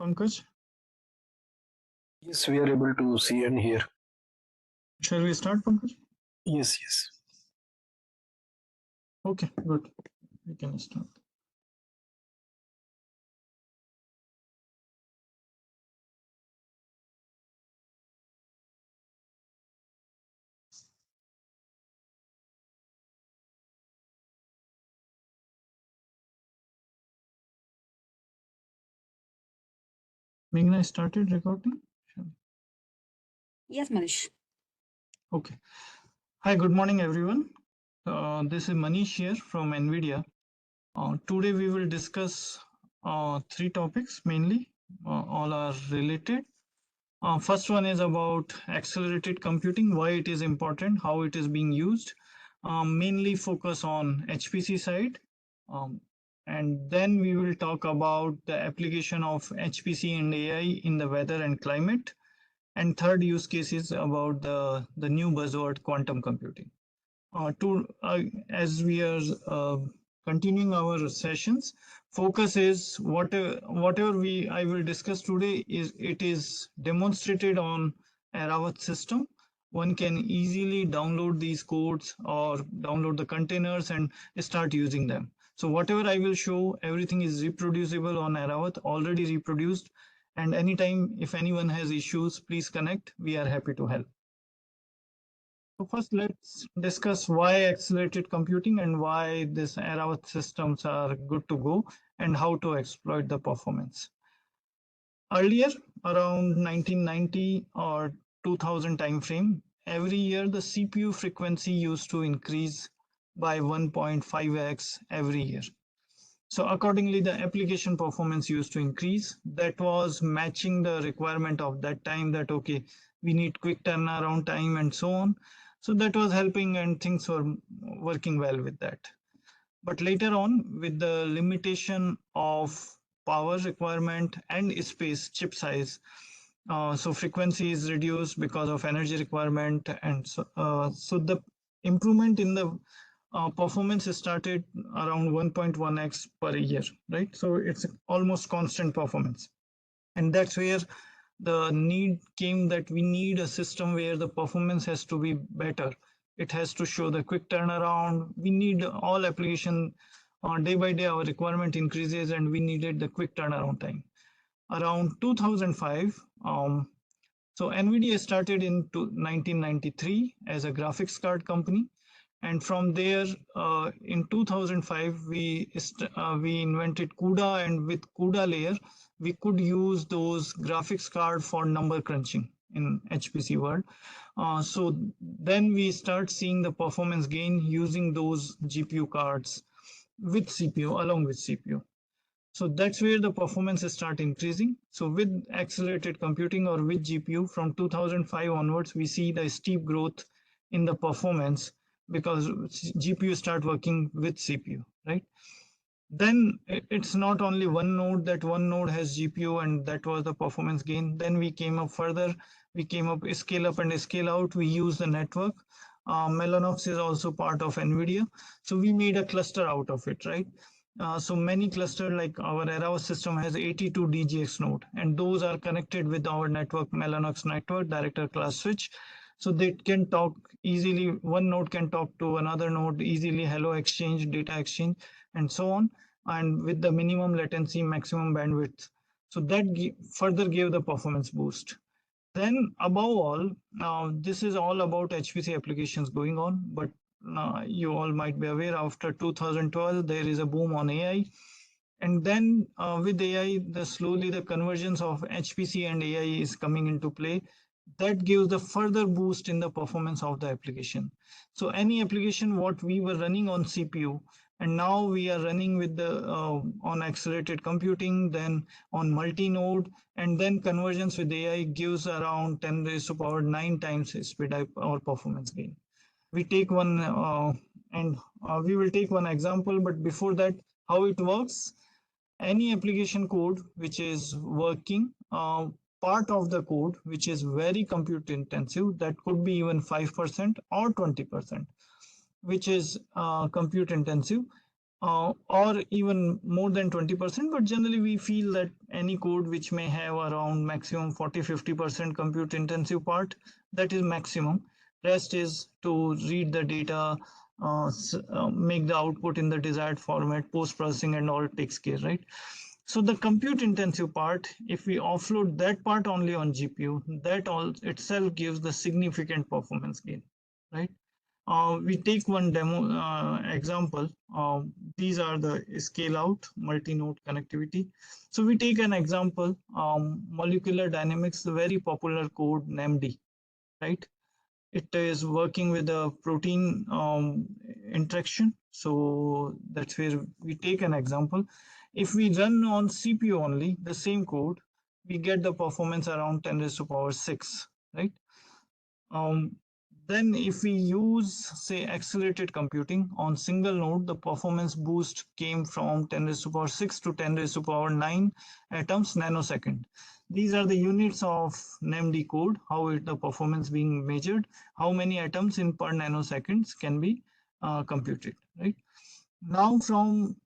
Pankaj? Yes, we are able to see and hear. Shall we start, Pankaj? Yes, yes. Okay, good. We can start. Meghna started recording? Yes, Manish. Okay. Hi, good morning, everyone. This is Manish here from NVIDIA. Today we will discuss three topics mainly. All are related. First one is about accelerated computing, why it is important, how it is being used. Mainly focus on HPC side. And then we will talk about the application of HPC and AI in the weather and climate. And third use case is about the new buzzword quantum computing. As we are continuing our sessions, focus is whatever I will discuss today is demonstrated on Arawat system. One can easily download these codes or download the containers and start using them. So whatever I will show, everything is reproducible on Arawat, already reproduced. And anytime if anyone has issues, please connect. We are happy to help. So first, let's discuss why accelerated computing and why this Arawat systems are good to go and how to exploit the performance. Earlier, around 1990 or 2000 timeframe, every year the CPU frequency used to increase by 1.5x every year. So accordingly, the application performance used to increase. That was matching the requirement of that time that, okay, we need quick turnaround time and so on. So that was helping and things were working well with that. But later on, with the limitation of power requirement and space chip size, so frequency is reduced because of energy requirement. And so the improvement in the performance started around 1.1x per year, right? So it's almost constant performance. And that's where the need came that we need a system where the performance has to be better. It has to show the quick turnaround. We need all application day by day, our requirement increases and we needed the quick turnaround time. Around 2005, so NVIDIA started in 1993 as a graphics card company. And from there, in 2005, we invented CUDA, and with CUDA layer, we could use those graphics card for number crunching in HPC world. So then we start seeing the performance gain using those GPU cards with CPU, along with CPU. So that's where the performance start increasing. So with accelerated computing or with GPU from 2005 onwards, we see the steep growth in the performance because GPU start working with CPU, right? Then it's not only one node, that one node has GPU and that was the performance gain. Then we came up further, we came up scale up and scale out. We use the network. Mellanox is also part of NVIDIA. So we made a cluster out of it, right? So many cluster like our Arawat system has 82 DGX node, and those are connected with our network, Mellanox network, director class switch. So they can talk easily. One node can talk to another node easily, hello exchange, data exchange, and so on. And with the minimum latency, maximum bandwidth. So that further gave the performance boost. Then above all, this is all about HPC applications going on, but you all might be aware after 2012, there is a boom on AI. And then with AI, slowly the convergence of HPC and AI is coming into play. That gives the further boost in the performance of the application. So any application what we were running on CPU, and now we are running with the on accelerated computing, then on multi-node, and then convergence with AI gives around 10 raised to power 9 times speed or performance gain. We take one we will take one example, but before that, how it works. Any application code which is working, part of the code which is very compute intensive, that could be even 5% or 20%, which is compute intensive. or even more than 20%, but generally we feel that any code which may have around maximum 40-50% compute intensive part, that is maximum. Rest is to read the data, make the output in the desired format, post processing and all takes care, right? So the compute intensive part, if we offload that part only on GPU, that all itself gives the significant performance gain, right? We take one demo example. These are the scale out multi-node connectivity. So we take an example, molecular dynamics, the very popular code NAMD, right? It is working with a protein interaction. So that's where we take an example. If we run on CPU only, the same code, we get the performance around 10 raised to power 6, right? Um, then if we use, say, accelerated computing on single node, the performance boost came from 10 raised to power 6 to 10 raised to power 9 atoms nanosecond. These are the units of NAMD code, how the performance being measured, how many atoms in per nanoseconds can be computed, right? Now from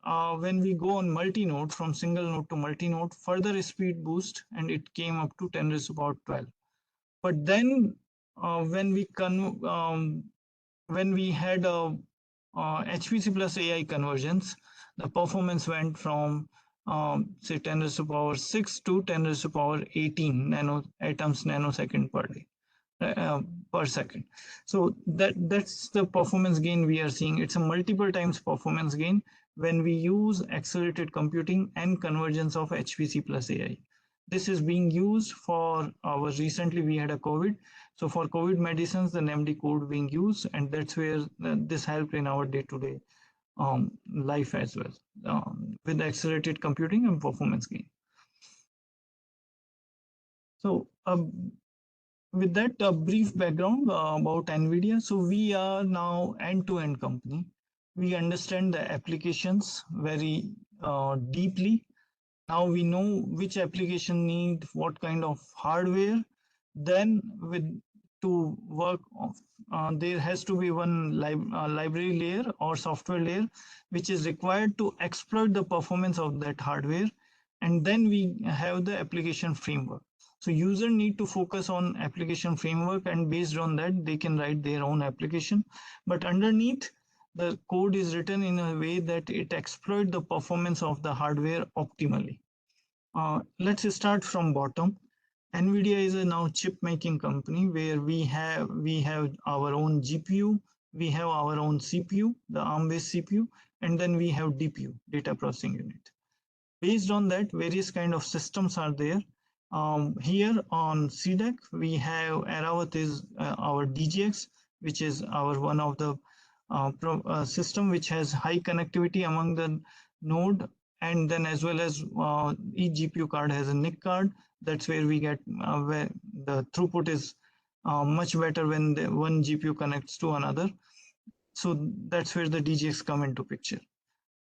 when we go on multi-node, from single node to multi-node, further speed boost, and it came up to 10 raised to power 12. But then when we had a HPC plus AI conversions, the performance went from say 10 raised to power 6 to 10 raised to power 18 nano atoms nanosecond per day, per second. So that's the performance gain we are seeing. It's a multiple times performance gain when we use accelerated computing and convergence of HPC plus AI. This is being used for our, recently we had a COVID. So for COVID medicines, the NAMD code being used, and that's where this helped in our day-to-day life as well, with accelerated computing and performance gain. So with that, a brief background about NVIDIA. So we are now end-to-end company. We understand the applications very deeply. Now we know which application need what kind of hardware. Then with to work, there has to be one library layer or software layer which is required to exploit the performance of that hardware. And then we have the application framework. So user need to focus on application framework, and based on that, they can write their own application. But underneath, the code is written in a way that it exploits the performance of the hardware optimally. Let's start from bottom. NVIDIA is a now chip making company where we have our own GPU, we have our own CPU, the ARM-based CPU, and then we have DPU, data processing unit. Based on that, various kind of systems are there. Here on C-DAC, we have Aravat is our DGX, which is our one of the system which has high connectivity among the node, and then as well as each GPU card has a NIC card. That's where we get where the throughput is much better when the one GPU connects to another. So that's where the DGX come into picture.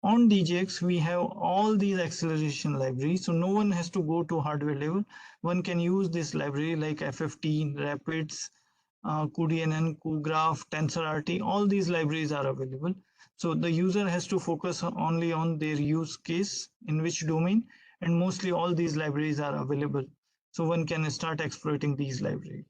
On DGX, we have all these acceleration libraries, so no one has to go to hardware level. One can use this library like FFT, Rapids, cuDNN, cuGraph, TensorRT, all these libraries are available. So the user has to focus only on their use case, in which domain, and mostly all these libraries are available. So one can start exploiting these libraries.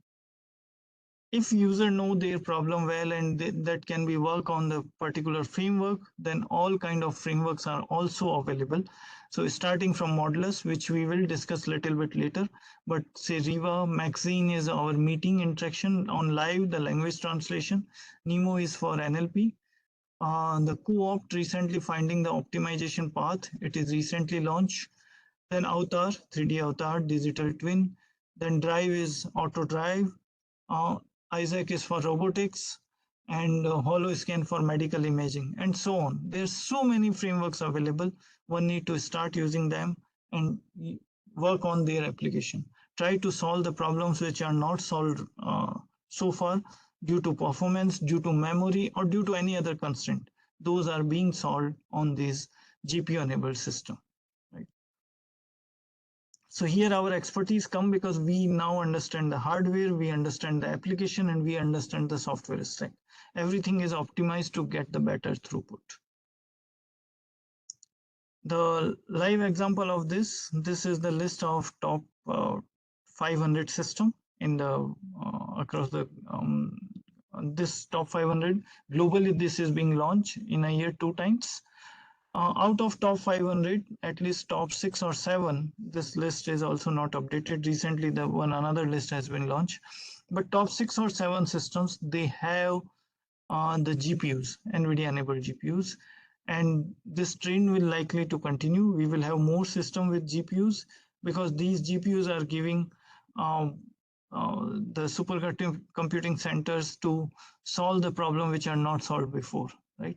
If user know their problem well and that can be work on the particular framework, then all kind of frameworks are also available. So starting from Modulus, which we will discuss a little bit later, but say Riva, Maxine is our meeting interaction on live, the language translation. Nemo is for NLP. The co-opt recently finding the optimization path. It is recently launched. Then Avatar, 3D Avatar, digital twin. Then Drive is auto drive. Isaac is for robotics, and HoloScan for medical imaging, and so on. There's so many frameworks available. One need to start using them and work on their application. Try to solve the problems which are not solved so far due to performance, due to memory, or due to any other constraint. Those are being solved on this GPU-enabled system. Right. So here our expertise come because we now understand the hardware, we understand the application, and we understand the software stack. Everything is optimized to get the better throughput. The live example of this is the list of top 500 system in the across the this top 500 globally. This is being launched in a year 2 times. Out of top 500, at least top 6 or 7, this list is also not updated. Recently, the one another list has been launched, but top 6 or 7 systems, they have the GPUs, NVIDIA enabled GPUs, and this trend will likely to continue. We will have more system with GPUs because these GPUs are giving um, the supercomputing centers to solve the problem which are not solved before, right?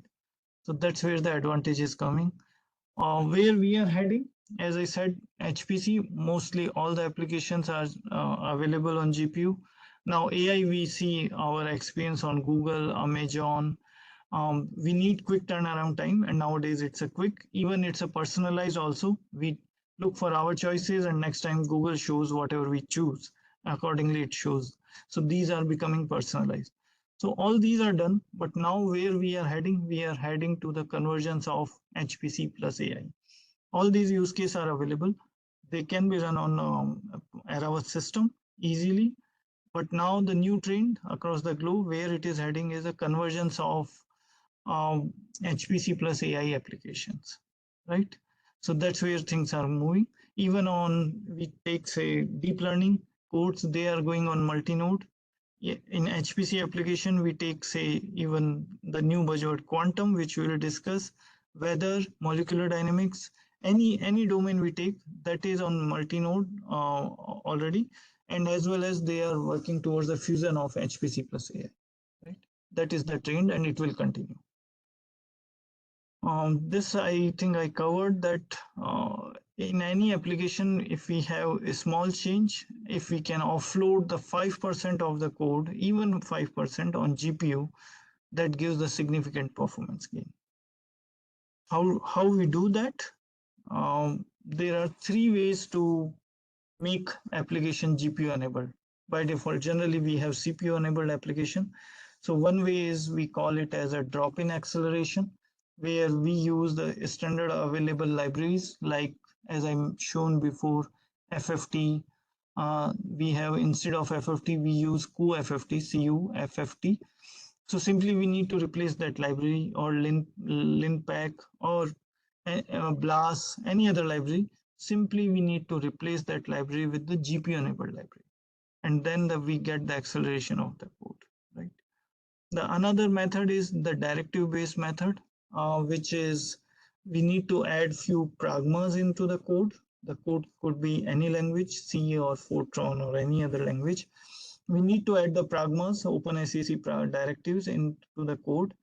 So that's where the advantage is coming. Where we are heading, as I said, HPC, mostly all the applications are available on GPU. Now AI, we see our experience on Google, Amazon. We need quick turnaround time, and nowadays it's a quick, even it's a personalized also. We look for our choices, and next time Google shows whatever we choose, accordingly it shows. So these are becoming personalized. So all these are done, but now where we are heading to the convergence of HPC plus AI. All these use cases are available. They can be run on Aravat system easily. But now the new trend across the globe where it is heading is a convergence of HPC plus AI applications, right? So that's where things are moving. Even on, we take say deep learning codes, they are going on multi-node. In HPC application, we take say even the new buzzword quantum, which we will discuss, weather, molecular dynamics, any domain we take that is on multi-node already, and as well as they are working towards the fusion of HPC plus AI, right? That is the trend, and it will continue. This I think I covered that in any application, if we have a small change, if we can offload the 5% of the code, even 5% on GPU, that gives the significant performance gain. How we do that? There are 3 ways to make application GPU enabled. By default, generally we have CPU enabled application. So one way is we call it as a drop-in acceleration, where we use the standard available libraries like, as I'm shown before, FFT. We have, instead of FFT, we use cuFFT, CuFFT. So simply we need to replace that library or linpack or BLAS, any other library. Simply we need to replace that library with the GPU enabled library, and then we get the acceleration of the code, right? The another method is the directive based method, which is we need to add few pragmas into the code. The code could be any language, C or Fortran or any other language. We need to add the pragmas, OpenSCC directives into the code,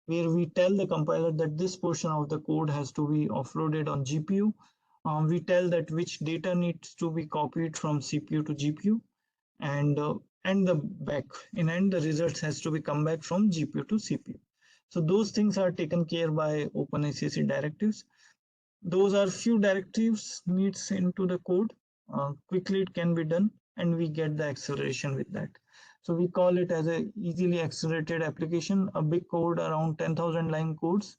where we tell the compiler that this portion of the code has to be offloaded on GPU. We tell that which data needs to be copied from CPU to GPU, and the back in end the results has to be come back from GPU to CPU. So those things are taken care by OpenSCC directives. Those are few directives needs into the code. Quickly it can be done, and we get the acceleration with that. So we call it as a easily accelerated application. A big code around 10,000 line codes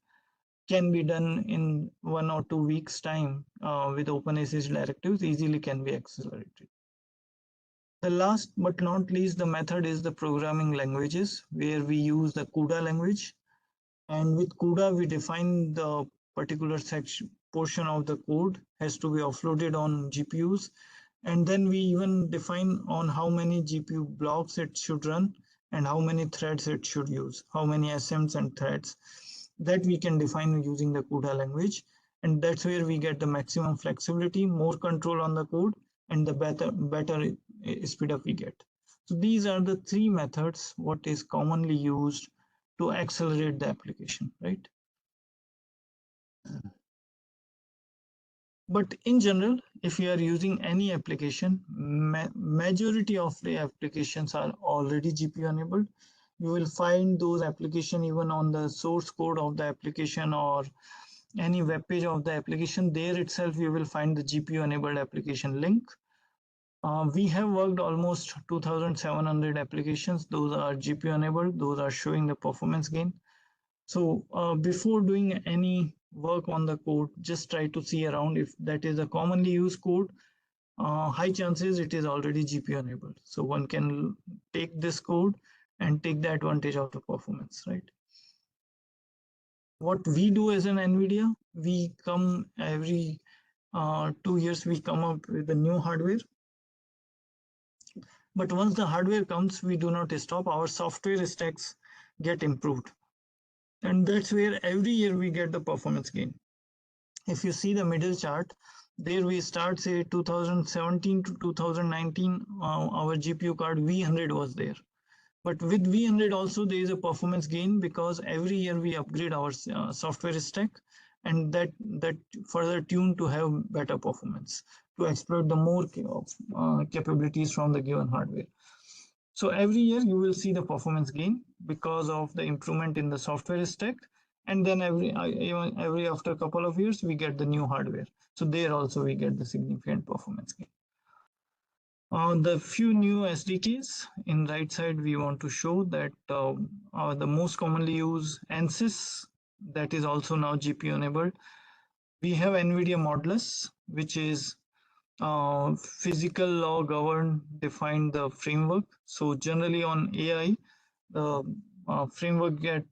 can be done in 1 or 2 weeks time with OpenSCC directives, easily can be accelerated. The last but not least, the method is the programming languages, where we use the CUDA language. And with CUDA, we define the particular section portion of the code has to be offloaded on GPUs. And then we even define on how many GPU blocks it should run and how many threads it should use, how many SMs and threads. That we can define using the CUDA language. And that's where we get the maximum flexibility, more control on the code, and the better speed up we get. So these are the 3 methods what is commonly used to accelerate the application, right? But in general, if you are using any application, majority of the applications are already GPU enabled. You will find those applications even on the source code of the application or any web page of the application. There itself, you will find the GPU enabled application link. We have worked almost 2,700 applications. Those are GPU enabled. Those are showing the performance gain. So before doing any work on the code, just try to see around if that is a commonly used code. High chances it is already GPU enabled. So one can take this code and take the advantage of the performance, right? What we do as an NVIDIA, we come every 2 years, we come up with a new hardware. But once the hardware comes, we do not stop. Our software stacks get improved. And that's where every year we get the performance gain. If you see the middle chart, there we start say 2017 to 2019, our GPU card V100 was there. But with V100 also there is a performance gain because every year we upgrade our software stack, and that further tuned to have better performance, to exploit the more capabilities from the given hardware. So every year you will see the performance gain because of the improvement in the software stack, and then every after a couple of years we get the new hardware. So there also we get the significant performance gain. On the few new SDKs in right side, we want to show that the most commonly used ANSYS, that is also now GPU enabled. We have NVIDIA Modulus, which is physical law govern define the framework. So generally on AI, the framework get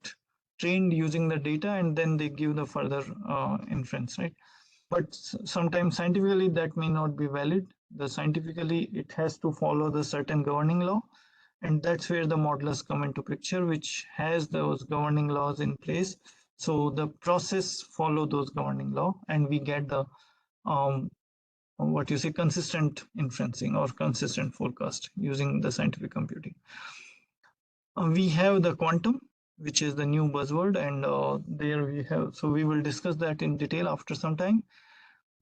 trained using the data, and then they give the further inference, right? But sometimes scientifically that may not be valid. The scientifically it has to follow the certain governing law, and that's where the Modulus come into picture, which has those governing laws in place. So the process follow those governing law, and we get the what you say consistent inferencing or consistent forecast using the scientific computing. We have the quantum, which is the new buzzword, and there we have, so we will discuss that in detail after some time.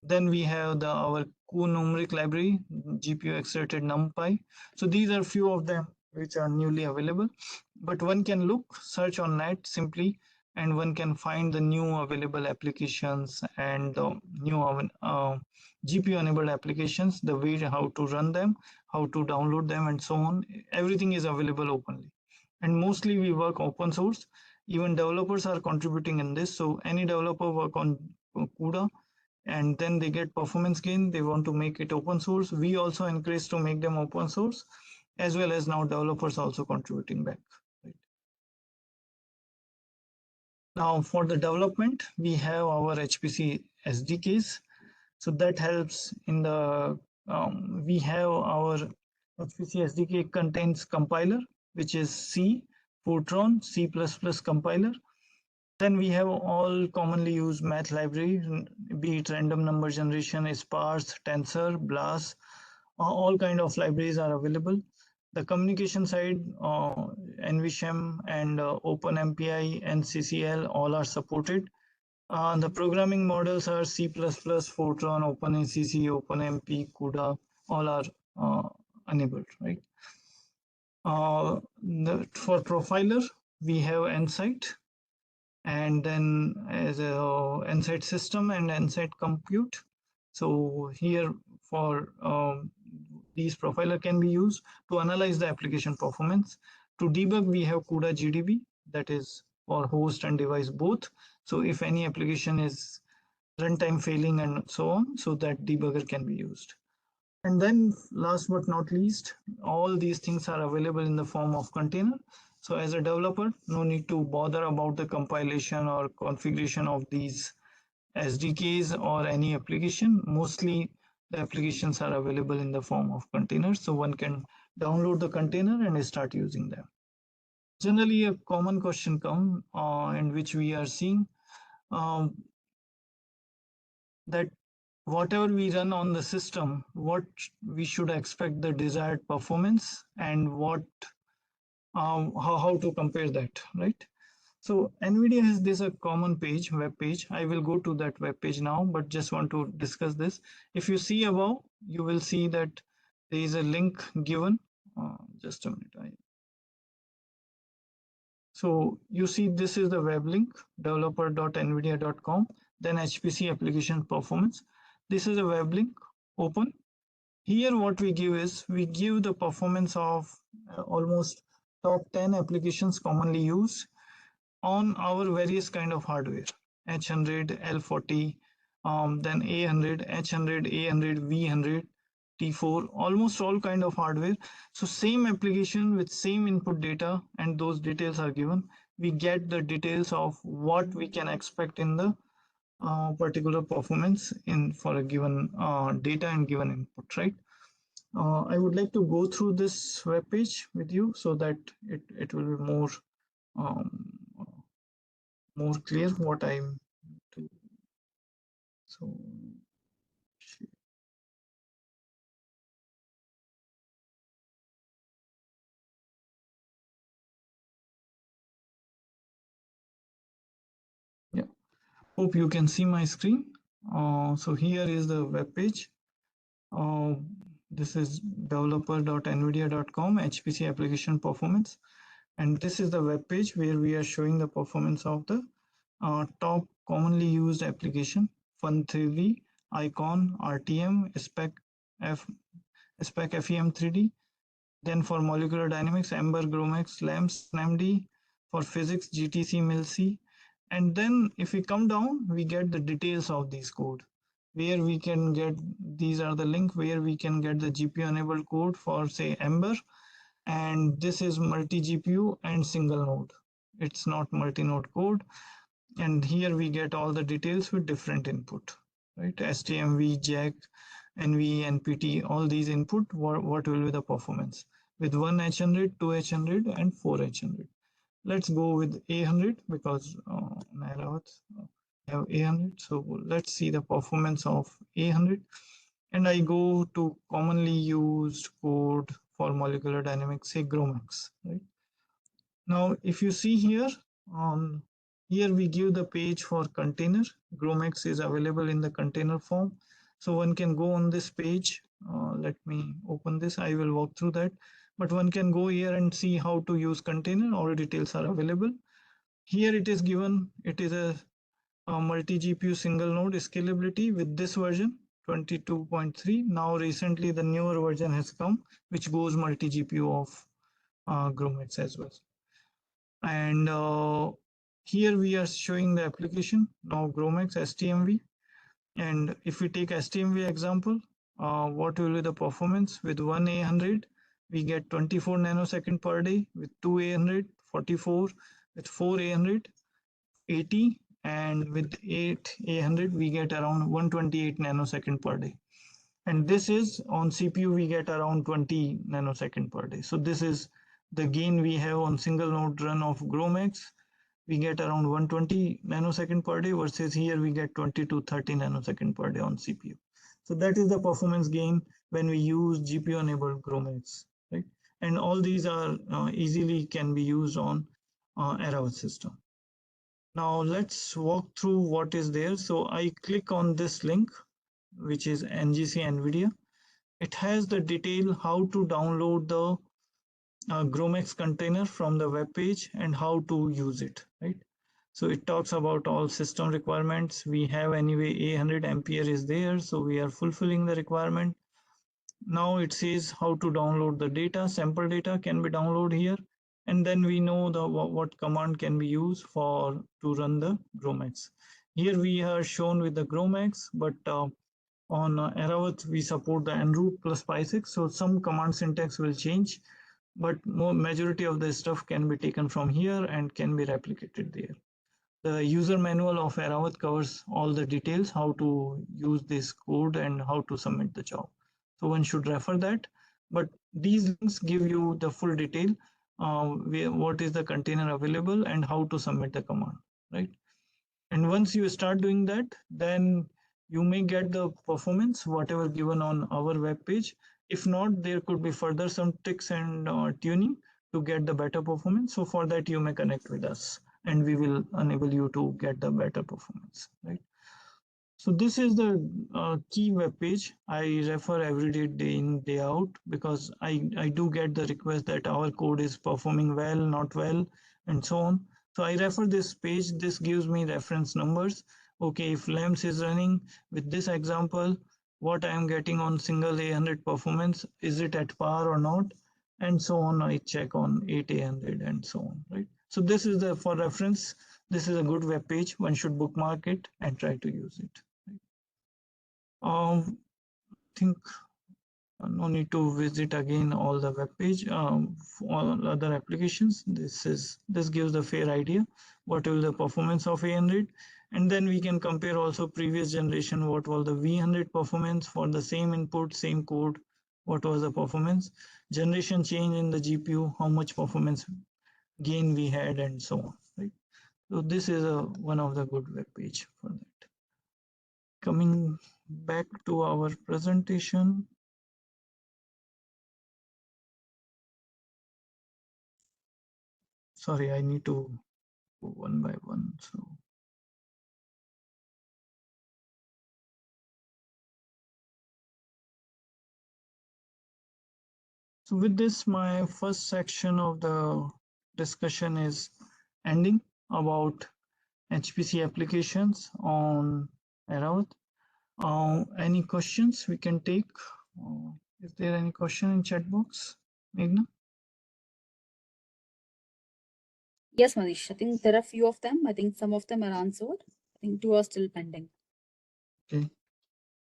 Then we have our numeric library, GPU accelerated NumPy. So these are few of them which are newly available, but one can search on net simply, and one can find the new available applications and new GPU enabled applications, the way how to run them, how to download them, and so on. Everything is available openly, and mostly we work open source. Even developers are contributing in this. So any developer work on CUDA, and then they get performance gain, they want to make it open source. We also encourage to make them open source, as well as now developers also contributing back. Right. Now for the development, we have our HPC SDKs. So that helps in the, we have our HPC SDK contains compiler, which is C, Fortran, C++ compiler. Then we have all commonly used math libraries, be it random number generation, sparse, tensor, BLAS, all kind of libraries are available. The communication side, NVSHM and OpenMPI and CCL all are supported. The programming models are C++, Fortran, OpenACC, OpenMP, CUDA, all are enabled, right? For profiler, we have Nsight, and then as a Nsight system and Nsight compute. So here for these profiler can be used to analyze the application performance. To debug, we have CUDA GDB, that is for host and device both. So if any application is runtime failing and so on, so that debugger can be used. And then last but not least, all these things are available in the form of container. So as a developer, no need to bother about the compilation or configuration of these SDKs or any application. Mostly the applications are available in the form of containers. So one can download the container and start using them. Generally, a common question comes in which we are seeing that whatever we run on the system, what we should expect the desired performance, and what how to compare that, right? So NVIDIA has this a common page, web page. I will go to that web page now, but just want to discuss this. If you see above, you will see that there is a link given. Just a minute. So you see this is the web link, developer.nvidia.com, then HPC application performance. This is a web link, open. Here what we give is, we give the performance of almost top 10 applications commonly used on our various kind of hardware. H100, L40, then A100, H100, A100, V100, T4, almost all kind of hardware. So same application with same input data, and those details are given. We get the details of what we can expect in the particular performance in for a given data and given input, right? I would like to go through this web page with you so that it will be um, more clear what I'm doing. So yeah, hope you can see my screen. So here is the web page. Uh, this is developer.nvidia.com HPC application performance, and this is the web page where we are showing the performance of the top commonly used application: Fun3D, Icon, RTM, Spec FEM 3D. Then for molecular dynamics, Ember, Gromex, LAMPS, NMD. For physics, GTC, MILC. And then if we come down, we get the details of these code, where we can get, these are the link where we can get the GPU enabled code for say Ember. And this is multi GPU and single node. It's not multi-node code. And here we get all the details with different input, right? STMV, JAC, NV, NPT, all these input, what will be the performance with one H100, two H100, and four H100. Let's go with A100 because have A100. So let's see the performance of A100. And I go to commonly used code for molecular dynamics, say Gromex, right? Now, if you see here, here we give the page for container. Gromex is available in the container form. So one can go on this page. Let me open this. I will walk through that. But one can go here and see how to use container. All details are available. Here it is given. It is a multi-GPU single node scalability with this version 22.3. Now recently the newer version has come, which goes multi-GPU of Gromex as well. And here we are showing the application now Gromex STMV. And if we take STMV example, what will be the performance with one A100? We get 24 nanosecond per day. With two A100, 44. With four A100, 80. And with eight A100, we get around 128 nanosecond per day. And this is on CPU, we get around 20 nanosecond per day. So this is the gain we have on single node run of Gromex. We get around 120 nanosecond per day versus here we get 20 to 30 nanosecond per day on CPU. So that is the performance gain when we use GPU enabled Gromex, right? And all these are easily can be used on Aravat system. Now let's walk through what is there. So I click on this link, which is NGC NVIDIA. It has the detail how to download the Gromex container from the web page and how to use it, right? So it talks about all system requirements. We have anyway 800 ampere is there, so we are fulfilling the requirement. Now it says how to download the data. Sample data can be downloaded here, and then we know the what command can be used for to run the Gromex. Here we are shown with the Gromex, but on Aravat we support the enroute plus Py6, so some command syntax will change, but majority of the stuff can be taken from here and can be replicated there. The user manual of Aravat covers all the details, how to use this code and how to submit the job. So one should refer that. But these links give you the full detail, what is the container available and how to submit the command, right? And once you start doing that, then you may get the performance, whatever given on our web page. If not, there could be further some tricks and tuning to get the better performance. So for that, you may connect with us and we will enable you to get the better performance, right? So this is the key web page. I refer every day in, day out, because I do get the request that our code is performing well, not well, and so on. So I refer this page. This gives me reference numbers. Okay, if LAMPS is running with this example, what I am getting on single A100 performance, is it at par or not? And so on. I check on 8 A100 and so on, right? So this is the for reference. this is a good web page. One should bookmark it and try to use it. I think no need to visit again all the web page for all other applications. This gives a fair idea what will the performance of A100, and then we can compare also previous generation, what was the V100 performance for the same input, same code, what was the performance, generation change in the GPU, how much performance gain we had, and so on. Right. So this is one of the good web page for that. Coming back to our presentation. Sorry, I need to go one by one. So with this, my first section of the discussion is ending about HPC applications on Aravat. Any questions we can take? Is there any question in chat box, Meghna? Yes, Manish. I think there are a few of them. I think some of them are answered. I think 2 are still pending. Okay,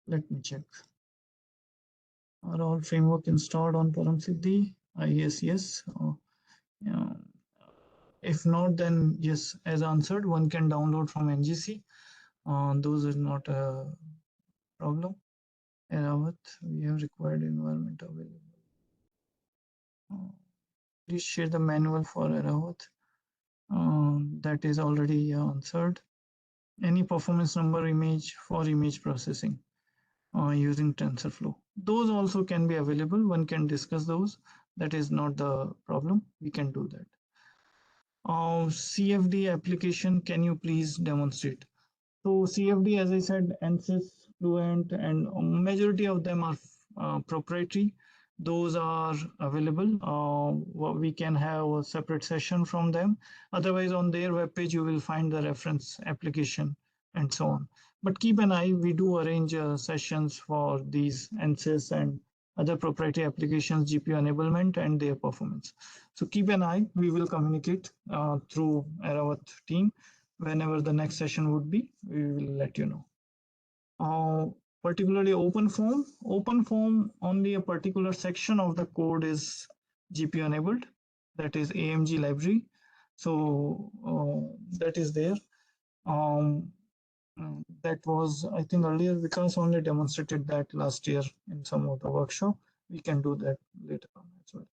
let me check. Are all framework installed on Param Siddhi? Yes. Yeah. If not, then yes, as answered, one can download from NGC. Those is not a problem. Aravat, we have required environment available. Please share the manual for Aravat. That is already answered. Any performance number image for image processing using TensorFlow. Those also can be available. One can discuss those. That is not the problem. We can do that. CFD application, can you please demonstrate? So CFD, as I said, ANSYS, Fluent, and majority of them are proprietary. Those are available. We can have a separate session from them. Otherwise, on their webpage, you will find the reference application and so on. But keep an eye, we do arrange sessions for these ANSYS and other proprietary applications, GPU enablement and their performance. So keep an eye, we will communicate through Aravat team. Whenever the next session would be, we will let you know. Particularly OpenFOAM, only a particular section of the code is GPU enabled, that is AMG library. So that is there. That was, I think, earlier Vikas only demonstrated that last year in some of the workshop. We can do that later on as well.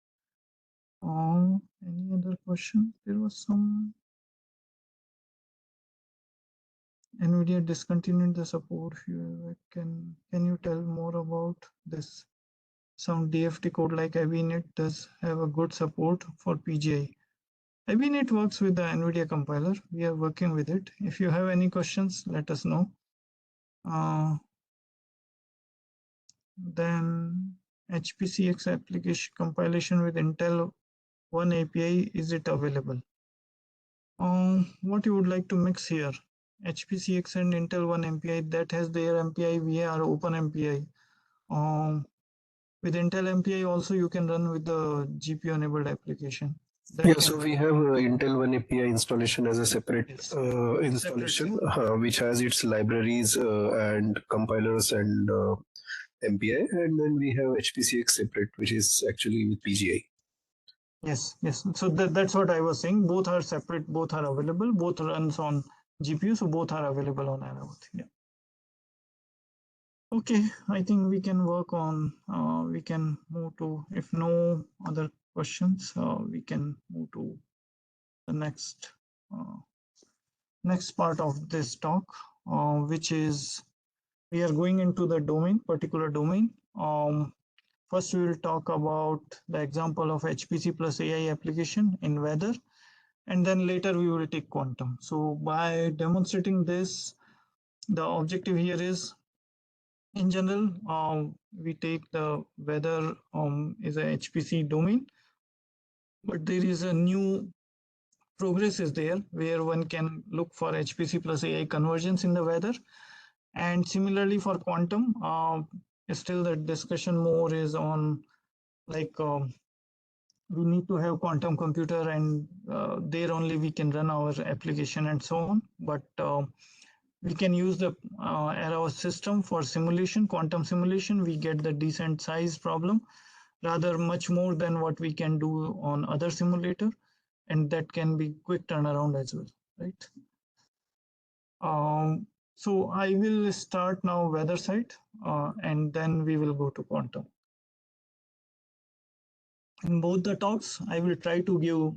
Any other question? There was some. NVIDIA discontinued the support. Can you tell more about this? Some DFT code like IBNet does have a good support for PGI. IBNet works with the NVIDIA compiler. We are working with it. If you have any questions, let us know. Then HPCX application compilation with Intel 1 API, is it available? What you would like to mix here? HPCX and Intel 1 MPI, that has their MPI, we are open MPI. With Intel MPI also you can run with the GPU enabled application. So we have Intel 1 API installation as a separate installation, which has its libraries and compilers and MPI, and then we have HPCX separate, which is actually with PGI. Yes. So that's what I was saying. Both are separate, both are available, both runs on GPU, so both are available on Aravat. Yeah. Okay, I think we can work on, we can move to, if no other questions, we can move to the next part of this talk, which is we are going into the particular domain. First, we will talk about the example of HPC plus AI application in weather, and then later we will take quantum. So by demonstrating this, the objective here is, in general, we take the weather is a HPC domain, but there is a new progress is there where one can look for HPC plus AI convergence in the weather. And similarly for quantum, still the discussion more is on like we need to have quantum computer, and there only we can run our application and so on. But we can use the arrow system for simulation, quantum simulation. We get the decent size problem, rather much more than what we can do on other simulator, and that can be quick turnaround as well, right? So I will start now weather side, and then we will go to quantum. In both the talks, I will try to give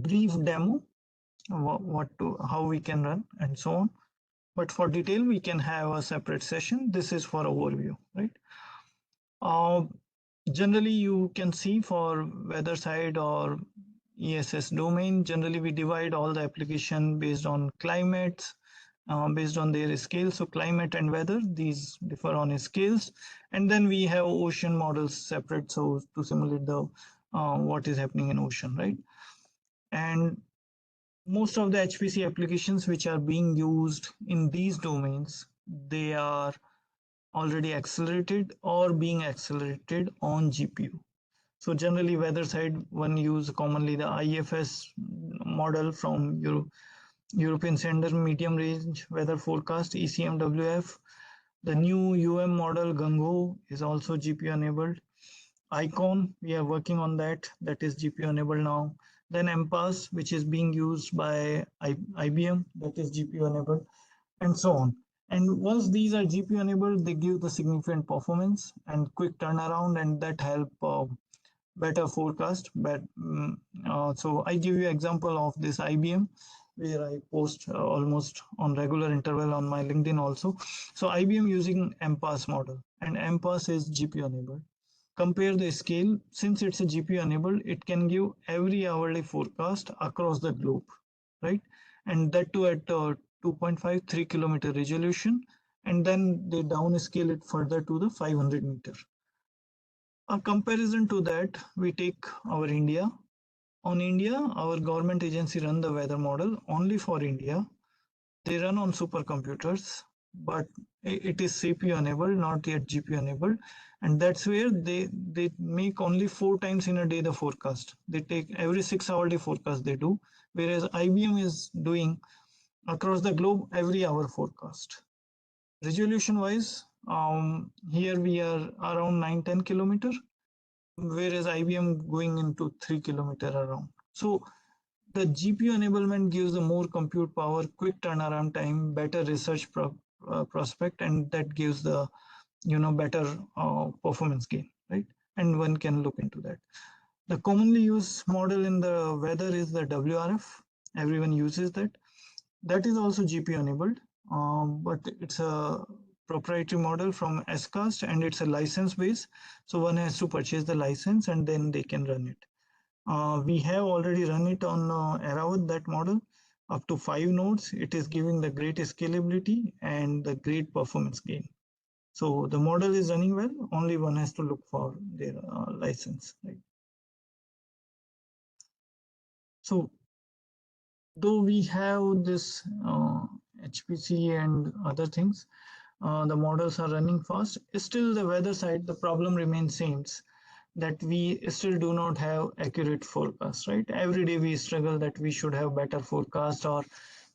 brief demo, how we can run and so on. But for detail, we can have a separate session. This is for overview, right? Generally, you can see for weather side or ESS domain, generally we divide all the application based on climates, based on their scale. So climate and weather, these differ on scales. And then we have ocean models separate, so to simulate the what is happening in ocean, right? And most of the HPC applications which are being used in these domains, they are already accelerated or being accelerated on GPU. So generally weather side, one use commonly the IFS model from European Standard Medium Range Weather Forecast, ECMWF. The new UM model Gango is also GPU enabled. Icon, we are working on that is GPU enabled now. Then MPAS, which is being used by IBM, that is GPU enabled, and so on. And once these are GPU enabled, they give the significant performance and quick turnaround, and that help better forecast. But so I give you example of this IBM, where I post almost on regular interval on my LinkedIn also. So IBM using MPAS model, and MPAS is GPU enabled. Compare the scale. Since it's a GPU enabled, it can give every hourly forecast across the globe, right? And that too at 2.53 kilometer resolution. And then they downscale it further to the 500 meter. A comparison to that, we take our India. On India, our government agency run the weather model only for India. They run on supercomputers, but it is CPU enabled, not yet GPU enabled. And that's where they make only 4 times in a day the forecast. They take every 6-hour day forecast they do, whereas IBM is doing across the globe every hour forecast. Resolution wise, here we are around 9-10 kilometer, whereas IBM going into 3 kilometer around. So the GPU enablement gives the more compute power, quick turnaround time, better research prospect, and that gives the better performance gain, right? And one can look into that. The commonly used model in the weather is the WRF. Everyone uses that. That is also GPU enabled, but it's a proprietary model from SCAST, and it's a license base. So one has to purchase the license and then they can run it. We have already run it on Aravat, that model, up to 5 nodes. It is giving the great scalability and the great performance gain. So the model is running well, only one has to look for their license, right? So though we have this HPC and other things, the models are running fast. Still the weather side, the problem remains same, that we still do not have accurate forecast, right? Every day we struggle that we should have better forecast, or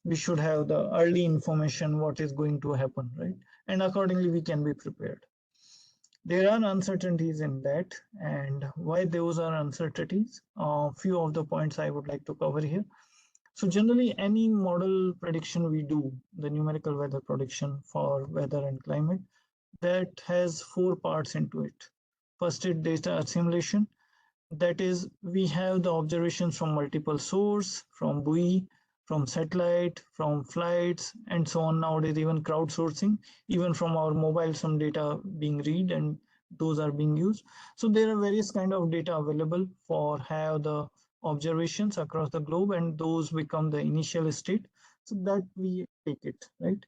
we should have the early information what is going to happen, right? And accordingly we can be prepared. There are uncertainties in that, and why those are uncertainties, few of the points I would like to cover here. So generally any model prediction we do, the numerical weather prediction for weather and climate, that has 4 parts into it. First is data assimilation. That is, we have the observations from multiple source, from buoy, from satellite, from flights, and so on. Nowadays, even crowdsourcing, even from our mobile, some data being read, and those are being used. So there are various kind of data available for have the observations across the globe, and those become the initial state. So that we take it, right?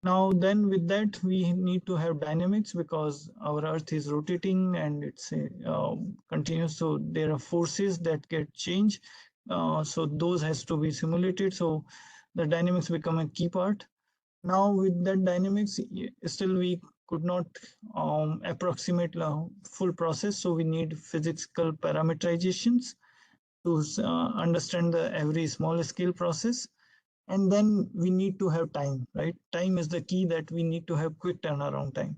Now, then with that, we need to have dynamics, because our Earth is rotating and it's continuous. So there are forces that get changed. So those has to be simulated. So the dynamics become a key part. Now with that dynamics, still we could not approximate the full process, so we need physical parameterizations to understand every small scale process. And then we need to have time, right? Time is the key, that we need to have quick turnaround time.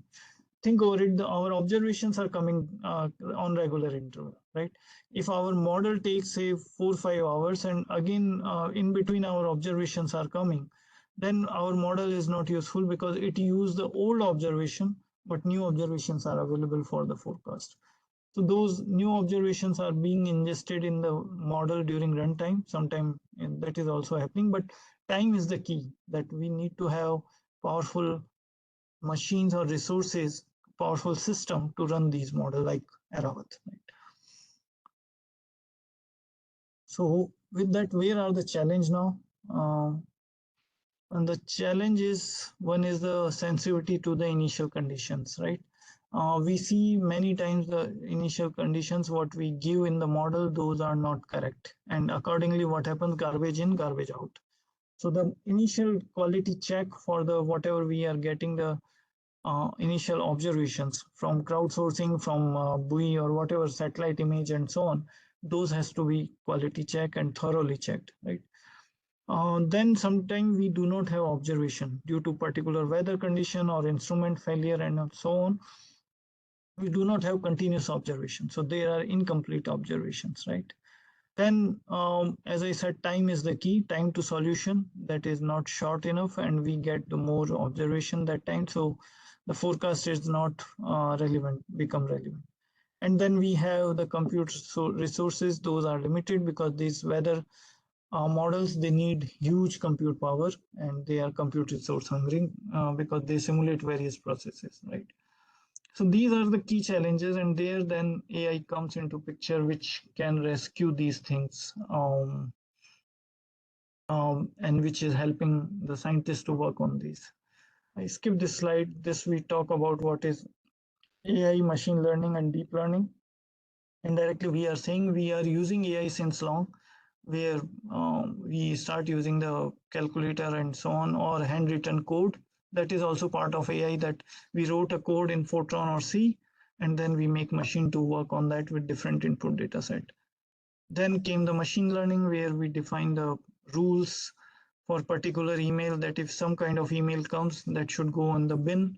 Think over it, our observations are coming on regular interval, right? If our model takes say 4-5 hours, and again in between our observations are coming, then our model is not useful, because it used the old observation, but new observations are available for the forecast. So those new observations are being ingested in the model during runtime. Sometime that is also happening, but time is the key, that we need to have powerful machines or resources, powerful system to run these models like Aravat. Right? So with that, where are the challenge now? And the challenge is, one is the sensitivity to the initial conditions, right? We see many times the initial conditions, what we give in the model, those are not correct. And accordingly, what happens, garbage in, garbage out. So the initial quality check for the whatever we are getting the initial observations from crowdsourcing, from buoy or whatever satellite image and so on, those has to be quality checked and thoroughly checked, right? Then sometimes we do not have observation due to particular weather condition or instrument failure and so on. We do not have continuous observation, so there are incomplete observations, right? Then, as I said, time is the key, time to solution, that is not short enough, and we get the more observation that time. So the forecast is not become relevant. And then we have the compute resources, those are limited, because these weather models, they need huge compute power, and they are compute resource hungry because they simulate various processes, right? So these are the key challenges, and there then AI comes into picture, which can rescue these things, and which is helping the scientists to work on these. I skipped this slide. This we talk about what is AI, machine learning, and deep learning. Indirectly, we are saying we are using AI since long, where we start using the calculator and so on, or handwritten code. That is also part of AI, that we wrote a code in Fortran or C, and then we make machine to work on that with different input data set. Then came the machine learning, where we define the rules for particular email, that if some kind of email comes, that should go on the bin,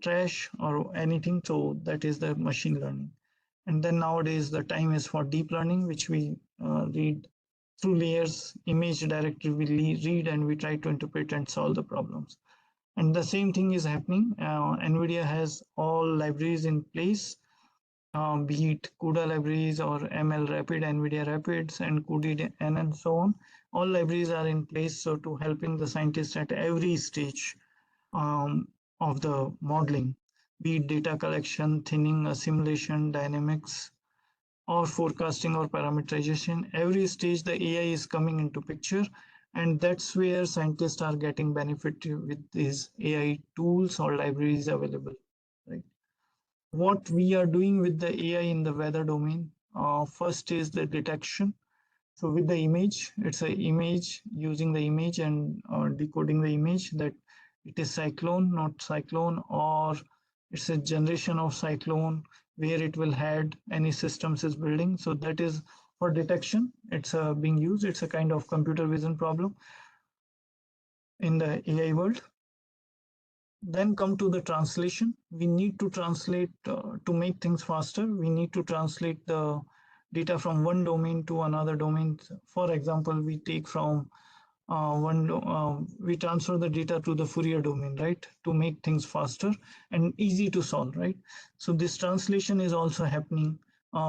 trash or anything. So that is the machine learning. And then nowadays the time is for deep learning, which we read through layers, image directly we read, and we try to interpret and solve the problems. And the same thing is happening. NVIDIA has all libraries in place, be it CUDA libraries or ML Rapid, NVIDIA Rapids, and CUDA and so on. All libraries are in place, so to helping the scientists at every stage of the modeling, be it data collection, thinning, assimilation, dynamics, or forecasting or parameterization. Every stage the AI is coming into picture, and that's where scientists are getting benefit with these AI tools or libraries available, right? What we are doing with the AI in the weather domain, first is the detection. So with the image, it's an image, using the image and decoding the image, that it is cyclone, not cyclone, or it's a generation of cyclone, where it will had any systems is building. So that is for detection. It's being used. It's a kind of computer vision problem in the AI world. Then come to the translation. We need to translate to make things faster. We need to translate the data from one domain to another domain. For example, we take from we transfer the data to the Fourier domain, right, to make things faster and easy to solve, right? So this translation is also happening,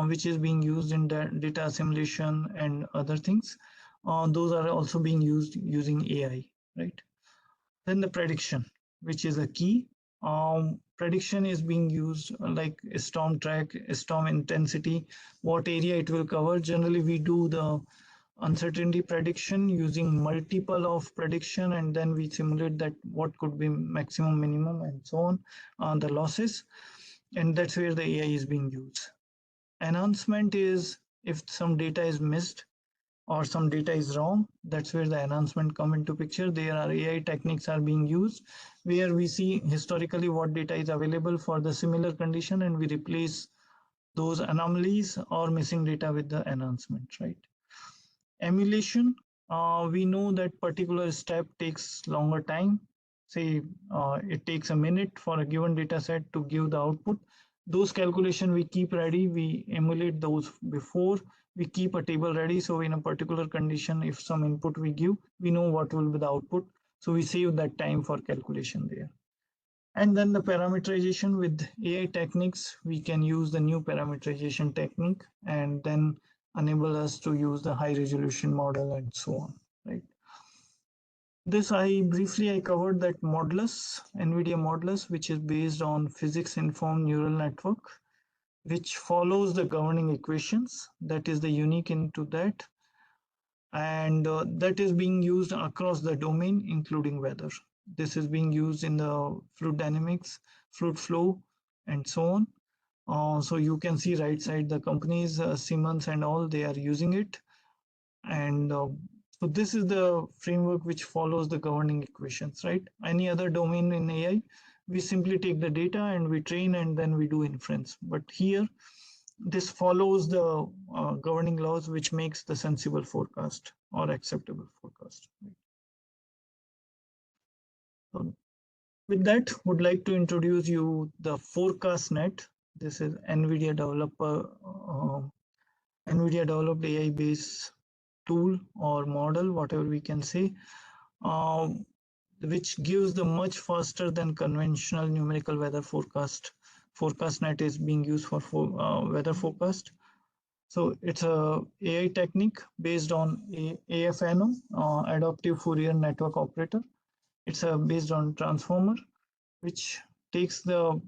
which is being used in the data assimilation and other things. Those are also being used using AI, right? Then the prediction, which is a key. Prediction is being used like storm track, storm intensity, what area it will cover. Generally, we do the uncertainty prediction using multiple of prediction, and then we simulate that what could be maximum, minimum, and so on, the losses. And that's where the AI is being used. Enhancement is if some data is missed, or some data is wrong, that's where the enhancement come into picture. There are AI techniques are being used where we see historically what data is available for the similar condition, and we replace those anomalies or missing data with the enhancement, right? Emulation, we know that particular step takes longer time. Say it takes a minute for a given data set to give the output. Those calculation we keep ready, we emulate those before, we keep a table ready. So in a particular condition, if some input we give, we know what will be the output. So we save that time for calculation there. And then the parameterization with AI techniques, we can use the new parameterization technique and then enable us to use the high resolution model and so on, right? This I covered that Modulus, NVIDIA Modulus, which is based on physics informed neural network, which follows the governing equations. That is the unique into that. And that is being used across the domain, including weather. This is being used in the fluid dynamics, fluid flow, and so on. So you can see right side the companies, Siemens and all, they are using it. And so this is the framework which follows the governing equations, right? Any other domain in AI, we simply take the data and we train and then we do inference. But here, this follows the governing laws, which makes the sensible forecast or acceptable forecast. So with that, would like to introduce you the Forecastnet. This is NVIDIA developed AI-based tool or model, whatever we can say, which gives the much faster than conventional numerical weather forecast. Forecastnet is being used for weather forecast. So it's a AI technique based on AFNO, adaptive Fourier network operator. It's based on transformer, which takes the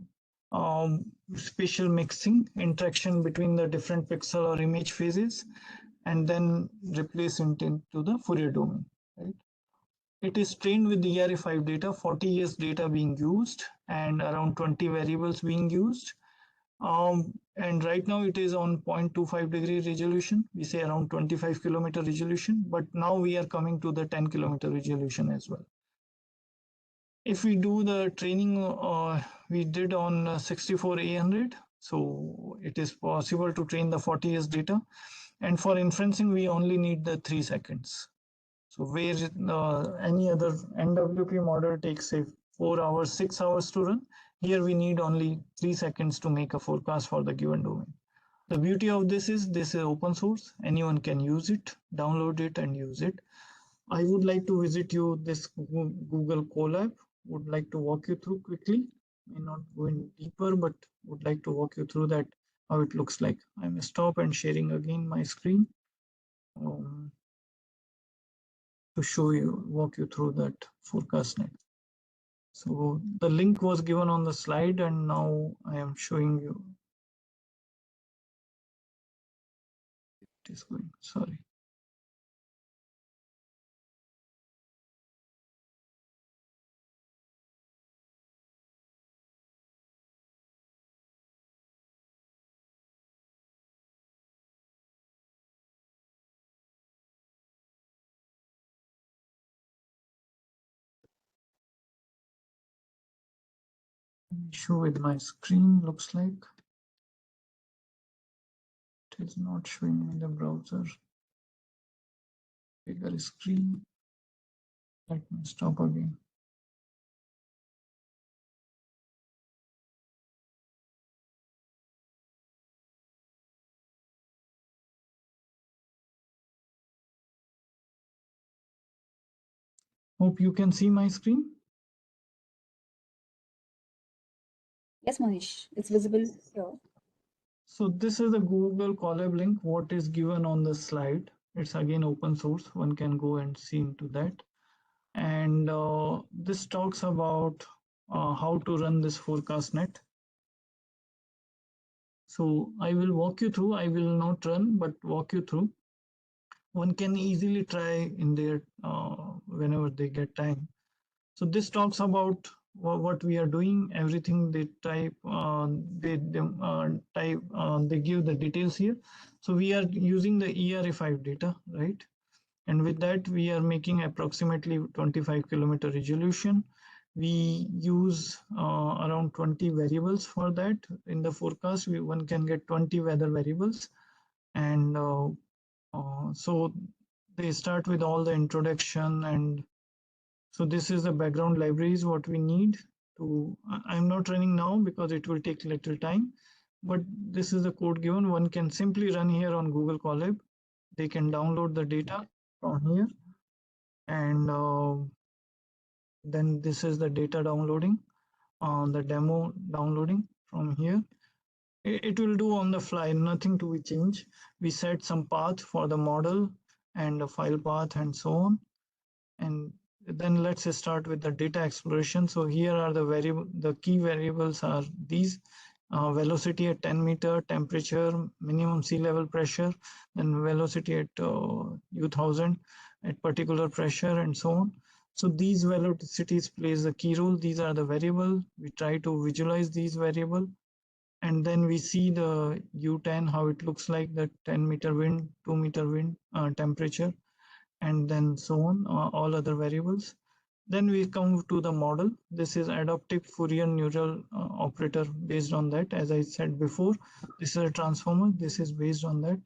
spatial mixing interaction between the different pixel or image phases and then replace it into the Fourier domain, right? It is trained with the ERA5 data, 40 years data being used and around 20 variables being used. And right now it is on 0.25 degree resolution. We say around 25 kilometer resolution, but now we are coming to the 10 kilometer resolution as well. If we do the training, we did on 64A100. So it is possible to train the 40 years data. And for inferencing, we only need the 3 seconds. So where any other NWP model takes say 4 hours, 6 hours to run, here we need only 3 seconds to make a forecast for the given domain. The beauty of this is open source. Anyone can use it, download it and use it. I would like to visit you this Google Colab. Would like to walk you through quickly. May not go in deeper, but would like to walk you through that, how it looks like. I'm stop and sharing again my screen to show you, walk you through that Forecastnet. So the link was given on the slide and now I am showing you. It is going, sorry. Show with my screen, looks like. It is not showing in the browser. Bigger screen. Let me stop again. Hope you can see my screen. Yes, Manish, it's visible here. So this is the Google Colab link, what is given on the slide. It's again open source. One can go and see into that. And this talks about how to run this Forecastnet. So I will walk you through. I will not run, but walk you through. One can easily try in their whenever they get time. So this talks about what we are doing, everything they type, they give the details here. So we are using the ERA5 data, right? And with that, we are making approximately 25 kilometer resolution. We use around 20 variables for that. In the forecast, one can get 20 weather variables. And so they start with all the introduction. And so this is the background libraries, what we need to, I'm not running now because it will take little time, but this is the code given. One can simply run here on Google Colab. They can download the data from here, and then this is the data downloading, the demo downloading from here. It will do on the fly, nothing to be changed. We set some path for the model and the file path and so on. And then let's start with the data exploration. So here are the key variables are these: velocity at 10 meter, temperature, minimum sea level pressure, then velocity at U1000 at particular pressure, and so on. So these velocities plays a key role. These are the variable. We try to visualize these variable, and then we see the U10, how it looks like, the 10 meter wind, 2 meter wind, temperature, and then so on, all other variables. Then we come to the model. This is adaptive Fourier neural operator based on that. As I said before, this is a transformer. This is based on that.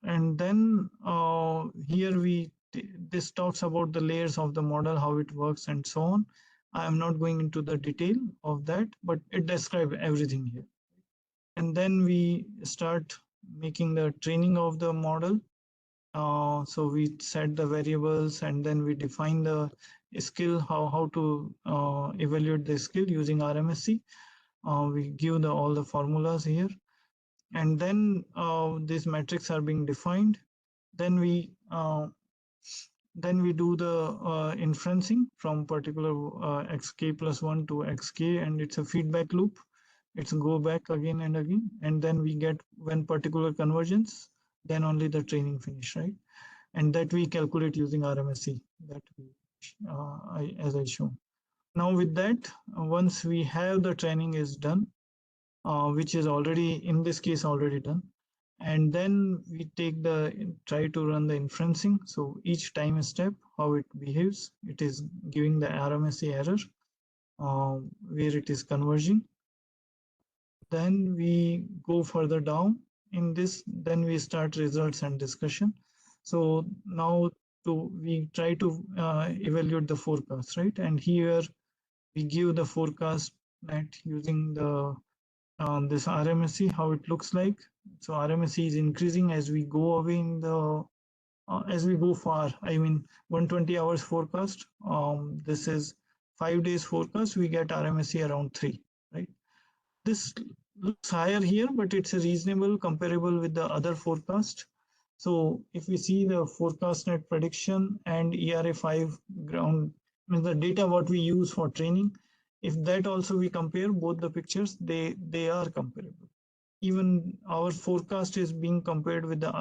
And then here this talks about the layers of the model, how it works, and so on. I am not going into the detail of that, but it describes everything here. And then we start making the training of the model. So we set the variables, and then we define the skill, how to evaluate the skill using RMSE. We give all the formulas here, and then these metrics are being defined. Then we do the inferencing from particular xk plus 1 to xk, and it's a feedback loop. It's go back again and again, and then we get when particular convergence, then only the training finish, right? And that we calculate using RMSE, that as I show. Now with that, once we have the training is done, which is already, in this case, already done, and then we try to run the inferencing. So each time step, how it behaves, it is giving the RMSE error where it is converging. Then we go further down in this, then we start results and discussion. So now we try to evaluate the forecast, right? And here we give the forecast net using the this RMSE, how it looks like. So RMSE is increasing as we go away in the as we go far. I mean, 120 hours forecast. This is 5 days forecast. We get RMSE around 3, right? This looks higher here, but it's a reasonable, comparable with the other forecast. So if we see the Forecastnet prediction and ERA5 ground, means the data what we use for training, if that also we compare both the pictures, they are comparable. Even our forecast is being compared with the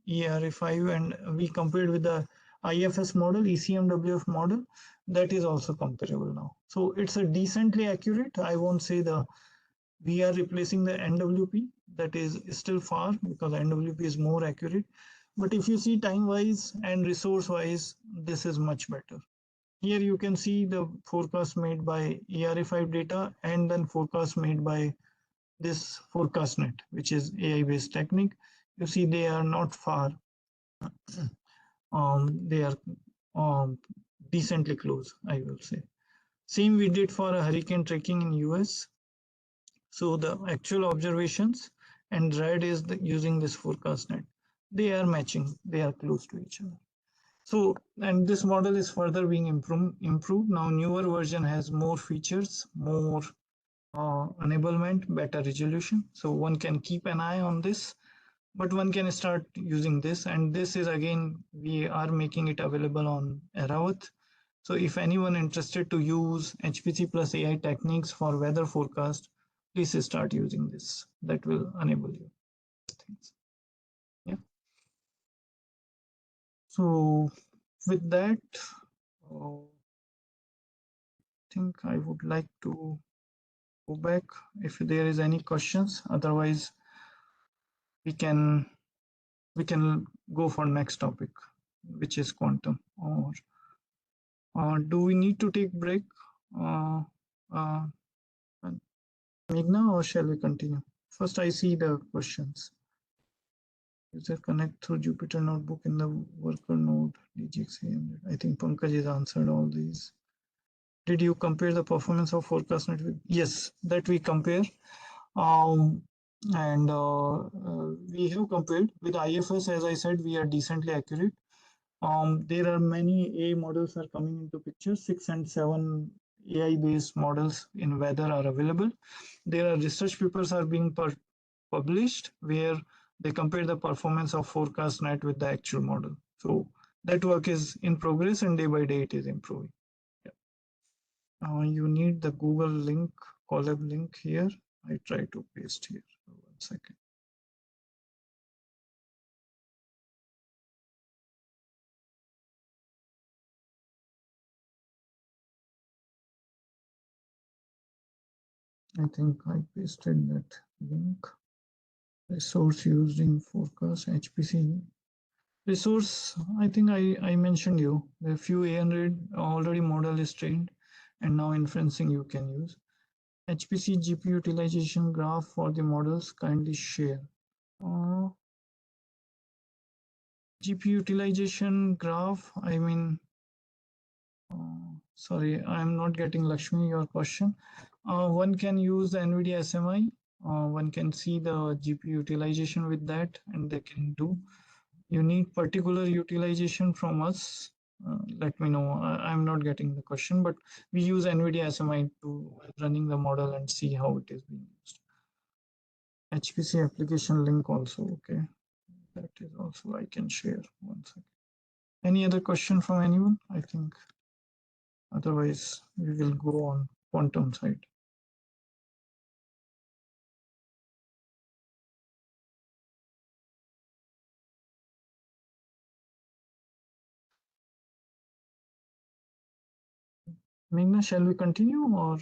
ERA5, and we compared with the IFS model, ECMWF model, that is also comparable now. So it's a decently accurate. I won't say we are replacing the NWP, that is still far, because NWP is more accurate. But if you see time wise and resource wise, this is much better. Here you can see the forecast made by ERA5 data, and then forecast made by this Forecastnet, which is AI based technique. You see they are not far. They are decently close, I will say. Same we did for a hurricane tracking in US. So the actual observations, and red is using this Forecastnet. They are matching, they are close to each other. So, and this model is further being improved. Now newer version has more features, more enablement, better resolution. So one can keep an eye on this, but one can start using this. And this is, again, we are making it available on Eravat. So if anyone interested to use HPC plus AI techniques for weather forecast, please start using this. That will enable you things. Yeah. So with that, think I would like to go back if there is any questions. Otherwise, we can go for next topic, which is quantum. Or do we need to take break, Meghna, or shall we continue? First, I see the questions. User connect through Jupyter Notebook in the worker node DGX300. I think Pankaj has answered all these. Did you compare the performance of Forecastnet with? Yes, that we compare. And we have compared with IFS. As I said, we are decently accurate. There are many AI models are coming into picture. 6 and 7 AI-based models in weather are available. There are research papers are being published where they compare the performance of Forecastnet with the actual model. So that work is in progress, and day by day it is improving. Yeah. You need the Google link, Colab link here. I try to paste here. 1 second. I think I pasted that link. Resource used in forecast HPC. Resource, I think I mentioned you. The few 800 already model is trained, and now inferencing you can use. HPC GPU utilization graph for the models, kindly share. GPU utilization graph, I mean, sorry, I'm not getting Lakshmi your question. One can use the NVIDIA SMI. One can see the GPU utilization with that, and they can do. You need particular utilization from us. Let me know. I'm not getting the question, but we use NVIDIA SMI to running the model and see how it is being used. HPC application link also, okay. That is also I can share. 1 second. Any other question from anyone? I think otherwise we will go on quantum side. Meghna, shall we continue, or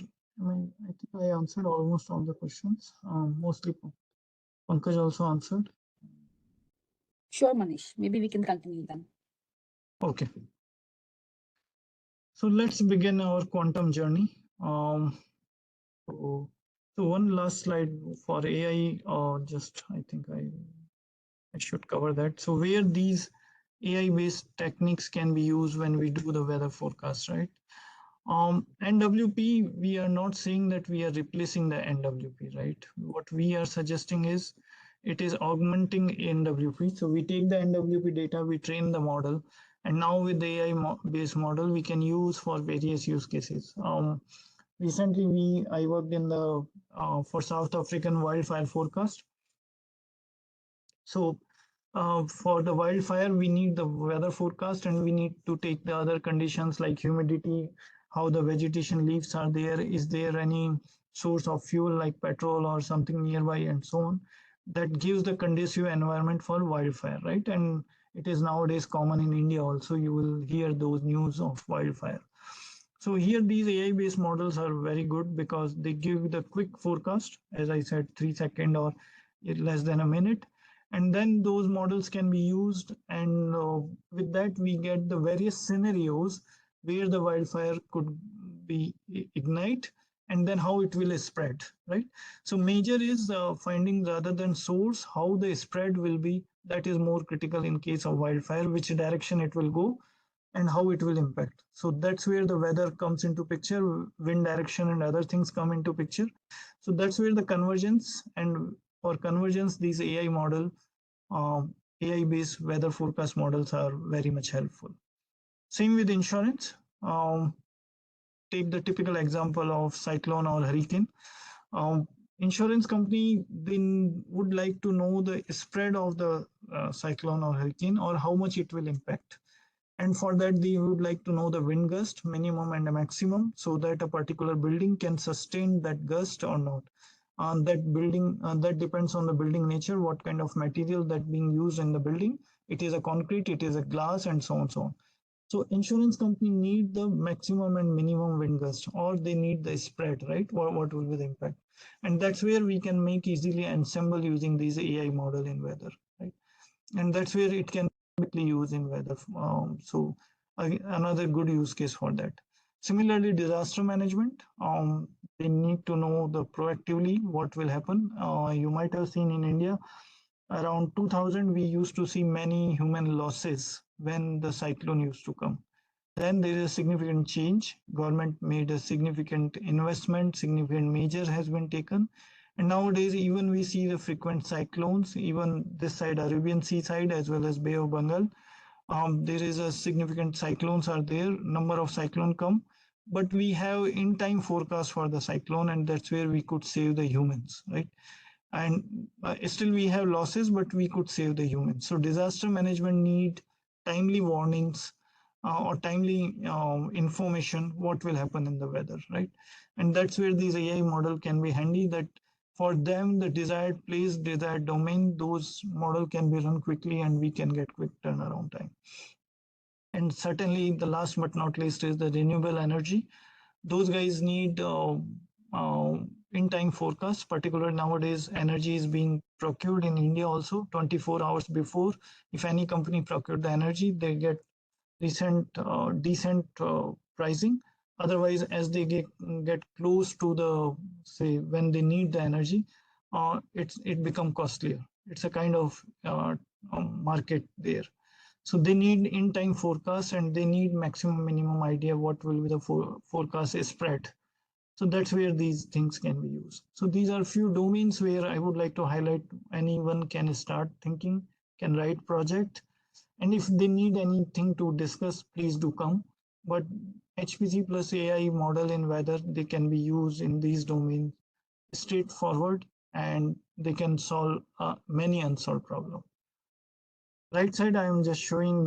I think I answered almost all the questions. Mostly Pankaj also answered. Sure, Manish. Maybe we can continue then. Okay. So let's begin our quantum journey. So one last slide for AI. Just I think I should cover that. So where these AI-based techniques can be used when we do the weather forecast, right? NWP, we are not saying that we are replacing the NWP, right? What we are suggesting is it is augmenting NWP. So we take the NWP data, we train the model, and now with the AI-based model, we can use for various use cases. Recently, I worked in the for South African wildfire forecast. So for the wildfire, we need the weather forecast, and we need to take the other conditions like humidity, how the vegetation leaves are there, is there any source of fuel like petrol or something nearby, and so on. That gives the conducive environment for wildfire, right? And it is nowadays common in India also. You will hear those news of wildfire. So here these AI-based models are very good because they give the quick forecast, as I said, 3 seconds or less than a minute. And then those models can be used, and with that we get the various scenarios where the wildfire could be ignite, and then how it will spread, right? So major is finding rather than source, how the spread will be. That is more critical in case of wildfire, which direction it will go and how it will impact. So that's where the weather comes into picture, wind direction and other things come into picture. So that's where the convergence, and for convergence, these AI model, AI-based weather forecast models are very much helpful. Same with insurance. Take the typical example of cyclone or hurricane. Insurance company then would like to know the spread of the cyclone or hurricane, or how much it will impact. And for that, they would like to know the wind gust minimum and a maximum, so that a particular building can sustain that gust or not. That building, that depends on the building nature, what kind of material that being used in the building. It is a concrete, it is a glass, and so on, so on. So insurance company need the maximum and minimum wind gust, or they need the spread, right? What will be the impact? And that's where we can make easily ensemble using these AI model in weather, right? And that's where it can be used in weather. So another good use case for that. Similarly, disaster management, they need to know the proactively what will happen. You might have seen in India, around 2000, we used to see many human losses when the cyclone used to come. Then there is a significant change. Government made a significant investment, significant measure has been taken. And nowadays, even we see the frequent cyclones, even this side, Arabian Sea side, as well as Bay of Bengal. There is a significant cyclones are there, number of cyclone come, but we have in time forecast for the cyclone, and that's where we could save the humans, right? And still we have losses, but we could save the humans. So disaster management need timely warnings, or timely information what will happen in the weather, right? And that's where these AI model can be handy, that for them the desired place, desired domain, those model can be run quickly and we can get quick turnaround time. And certainly the last but not least is the renewable energy. Those guys need in-time forecast. Particularly nowadays, energy is being procured in India also 24 hours before. If any company procured the energy, they get decent pricing. Otherwise, as they get close to the, say, when they need the energy, it become costlier. It's a kind of market there. So they need in-time forecast, and they need maximum minimum idea what will be the forecast spread. So that's where these things can be used. So these are few domains where I would like to highlight. Anyone can start thinking, can write project, and if they need anything to discuss, please do come. But HPC plus AI model in weather, they can be used in these domains straightforward, and they can solve many unsolved problems. Right side, I am just showing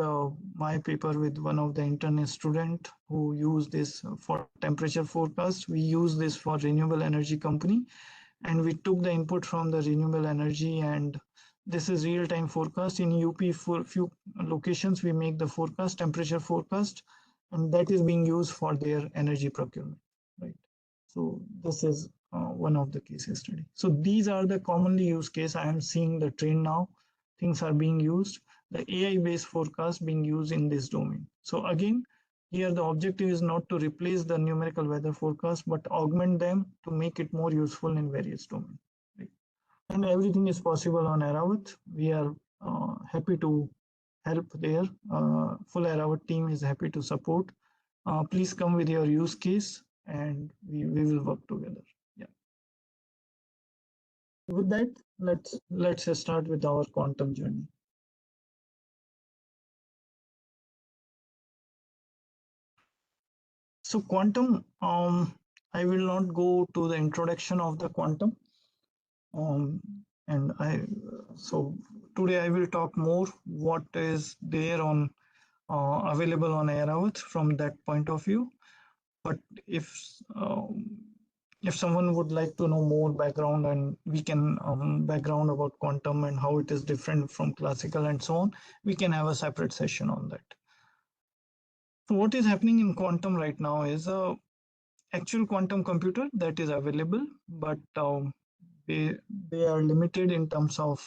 my paper with one of the intern student who use this for temperature forecast. We use this for renewable energy company, and we took the input from the renewable energy, and this is real-time forecast in UP. For few locations, we make the forecast, temperature forecast, and that is being used for their energy procurement, right? So this is one of the case study. So these are the commonly used case. I am seeing the trend now. Things are being used. The AI-based forecast being used in this domain. So again, here the objective is not to replace the numerical weather forecast, but augment them to make it more useful in various domains. Right? And everything is possible on Airavat. We are happy to help there. Full Airavat team is happy to support. Please come with your use case, and we will work together. Yeah. With that, let's start with our quantum journey. So quantum, I will not go to the introduction of the quantum. So today I will talk more what is there on available on Airavat from that point of view. But if someone would like to know more background, and we can background about quantum and how it is different from classical and so on, we can have a separate session on that. So what is happening in quantum right now is a actual quantum computer that is available, but they are limited in terms of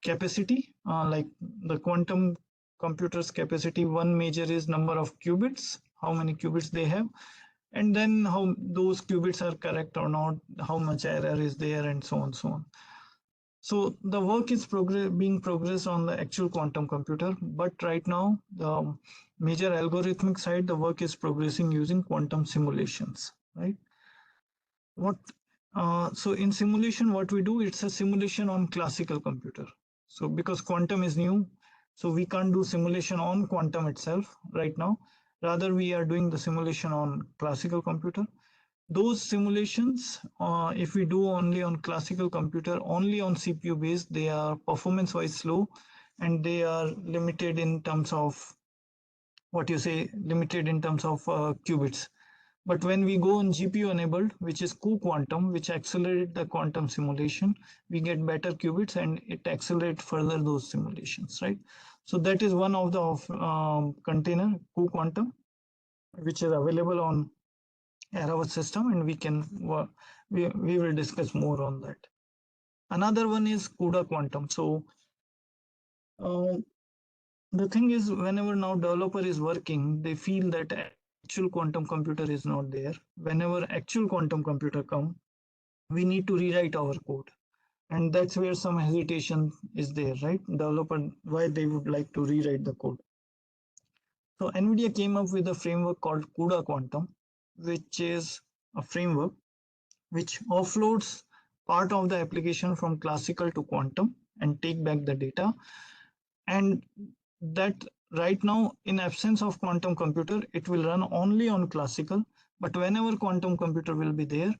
capacity. Like the quantum computer's capacity, one measure is number of qubits, how many qubits they have, and then how those qubits are correct or not, how much error is there, and so on, so on. So the work is being progressed on the actual quantum computer, but right now the major algorithmic side, the work is progressing using quantum simulations, right? So in simulation, what we do, it's a simulation on classical computer. So because quantum is new, so we can't do simulation on quantum itself right now. Rather, we are doing the simulation on classical computer. Those simulations, if we do only on classical computer, only on CPU based, they are performance wise slow, and they are limited in terms of limited in terms of qubits. But when we go on GPU enabled, which is co-quantum, which accelerate the quantum simulation, we get better qubits, and it accelerates further those simulations, right? So that is one of the container cuQuantum, which is available on Aravas system, and we will discuss more on that. Another one is CUDA quantum. So the thing is, whenever now developer is working, they feel that actual quantum computer is not there. Whenever actual quantum computer come, we need to rewrite our code, and that's where some hesitation is there, right? Developer, why they would like to rewrite the code. So NVIDIA came up with a framework called CUDA quantum, which is a framework which offloads part of the application from classical to quantum and take back the data. And that right now, in absence of quantum computer, it will run only on classical. But whenever quantum computer will be there,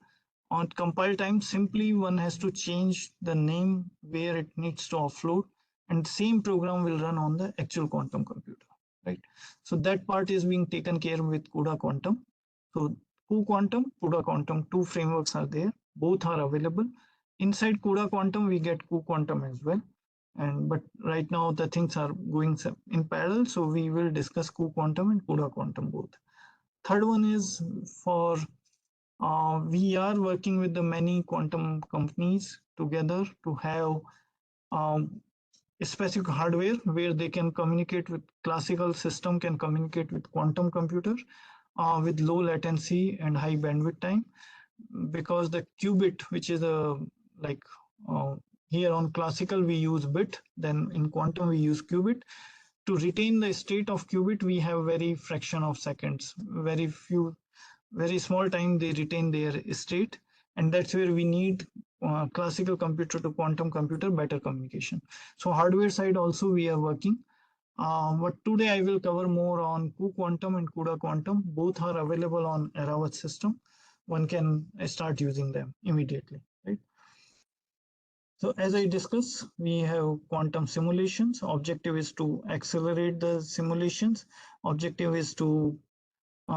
on compile time, simply one has to change the name where it needs to offload, and same program will run on the actual quantum computer, right? So that part is being taken care with CUDA quantum. So cuQuantum, CUDA quantum, two frameworks are there. Both are available. Inside CUDA quantum, we get cuQuantum as well. But right now the things are going in parallel, so we will discuss cuQuantum and CUDA quantum both. Third one is for we are working with the many quantum companies together to have specific hardware where they can communicate with classical system, can communicate with quantum computer with low latency and high bandwidth time, because the qubit, which is a like here on classical we use bit, then in quantum we use qubit. To retain the state of qubit, we have very fraction of seconds, very small time they retain their state, and that's where we need classical computer to quantum computer better communication. So hardware side also we are working, but today I will cover more on cuQuantum and CUDA quantum. Both are available on Aravas system. One can start using them immediately, right? So as I discussed, we have quantum simulations. Objective is to accelerate the simulations. Objective is to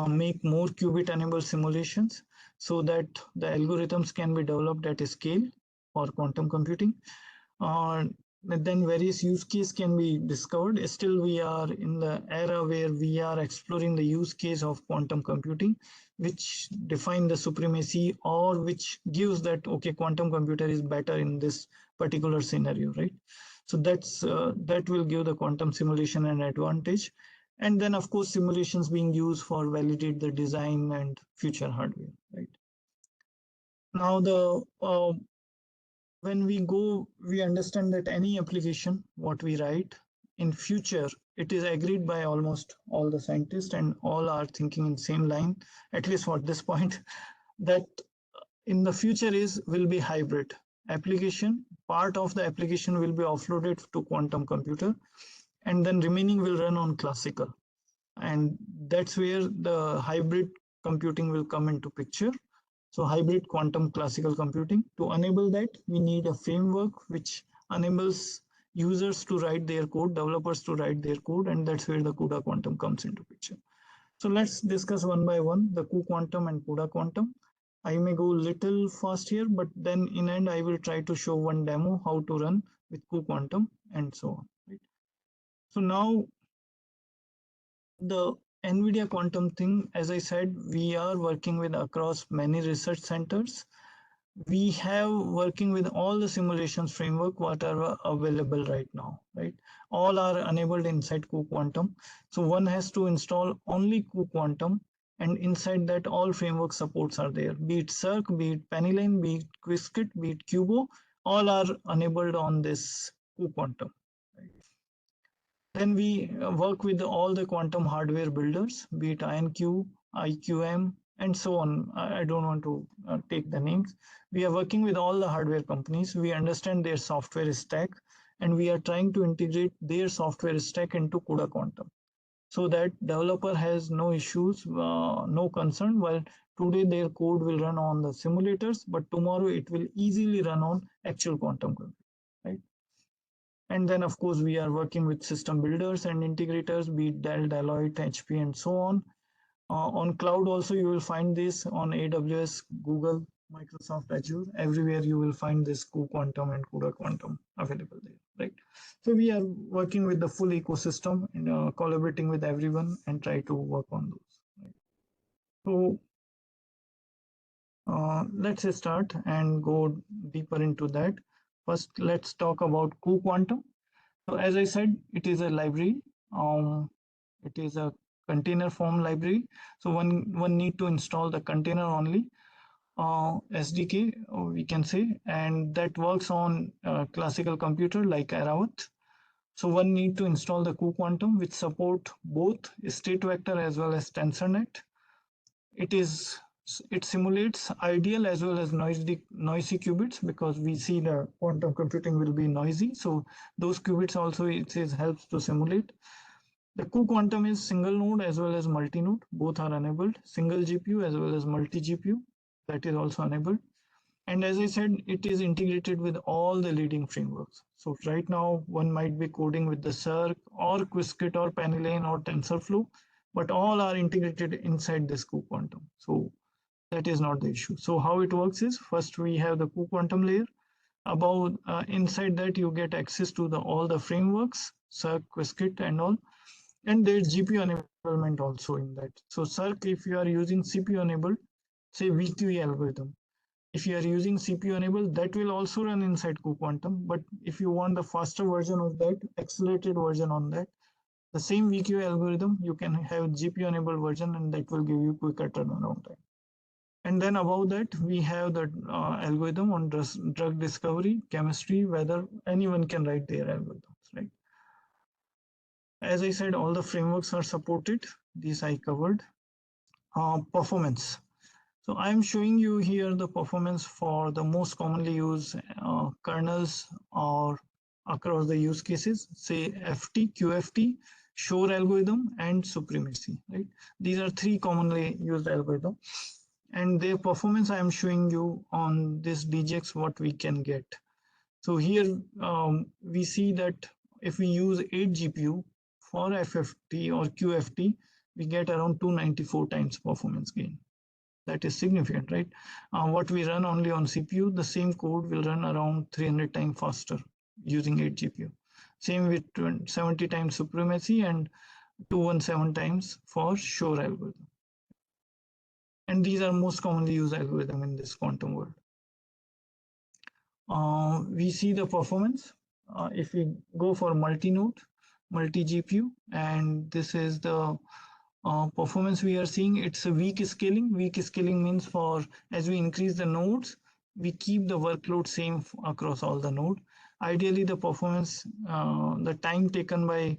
make more qubit enabled simulations so that the algorithms can be developed at a scale for quantum computing. Then various use cases can be discovered. Still, we are in the era where we are exploring the use case of quantum computing, which define the supremacy or which gives that, okay, quantum computer is better in this particular scenario, right? So that will give the quantum simulation an advantage. And then, of course, simulations being used for validate the design and future hardware, right? Now, when we understand that any application, what we write in future, it is agreed by almost all the scientists, and all are thinking in same line, at least for this point, that in the future will be hybrid application. Part of the application will be offloaded to quantum computer, and then remaining will run on classical. And that's where the hybrid computing will come into picture. So hybrid quantum classical computing. To enable that, we need a framework which enables users to write their code, developers to write their code, and that's where the CUDA quantum comes into picture. So let's discuss one by one the cuQuantum and CUDA quantum. I may go little fast here, but then in end I will try to show one demo how to run with cuQuantum and so on. Right? So now the NVIDIA quantum thing, as I said, we are working with across many research centers. We have working with all the simulations framework what are available right now, right? All are enabled inside cuQuantum. So one has to install only cuQuantum, and inside that all framework supports are there, be it Circ, be it Pennyline, be it Qiskit, be it Cubo, all are enabled on this cuQuantum. Then we work with all the quantum hardware builders, be it IonQ, IQM, and so on. I don't want to take the names. We are working with all the hardware companies. We understand their software stack, and we are trying to integrate their software stack into CUDA quantum, so that developer has no issues, no concern. While today their code will run on the simulators, but tomorrow it will easily run on actual quantum computing, right? And then, of course, we are working with system builders and integrators, be it Dell, Deloitte, HP, and so on. On cloud also, you will find this on AWS, Google, Microsoft Azure. Everywhere you will find this cuQuantum and CUDA Quantum available there, right? So we are working with the full ecosystem and collaborating with everyone and try to work on those. Right? So let's start and go deeper into that. First, let's talk about cuQuantum. So as I said, it is a library. It is a container form library. So one need to install the container only. SDK, we can say, and that works on classical computer like Aravat. So one need to install the cuQuantum, which support both state vector as well as TensorNet. It simulates ideal as well as noisy qubits, because we see the quantum computing will be noisy. So those qubits also it helps to simulate. The cuQuantum is single node as well as multi-node. Both are enabled. Single GPU as well as multi-GPU, that is also enabled. And as I said, it is integrated with all the leading frameworks. So right now, one might be coding with the Cirq or Qiskit or Penylane or TensorFlow, but all are integrated inside this cuQuantum. So that is not the issue. So how it works is, first we have the cuQuantum layer. Above, inside that you get access to all the frameworks, Cirq, Qiskit and all. And there's GPU enablement also in that. So Cirq, if you are using CPU enabled, say VQE algorithm, if you are using CPU enabled, that will also run inside cuQuantum. But if you want the faster version of that, accelerated version on that, the same VQE algorithm, you can have GPU enabled version, and that will give you quicker turnaround time. And then above that, we have the algorithm on drug discovery, chemistry, whether anyone can write their algorithms, right? As I said, all the frameworks are supported. These I covered. Performance. So I'm showing you here the performance for the most commonly used kernels or across the use cases, say FT, QFT, Shor algorithm, and supremacy, right? These are three commonly used algorithms. And their performance I am showing you on this DGX, what we can get. So here we see that if we use 8 GPU for FFT or QFT, we get around 294 times performance gain. That is significant, right? What we run only on CPU, the same code will run around 300 times faster using 8 GPU. Same with 70 times supremacy and 217 times for Shor algorithm. And these are most commonly used algorithm in this quantum world. We see the performance. If we go for multi-node, multi-GPU, and this is the performance we are seeing. It's a weak scaling. Weak scaling means as we increase the nodes, we keep the workload same across all the node. Ideally, the performance, the time taken by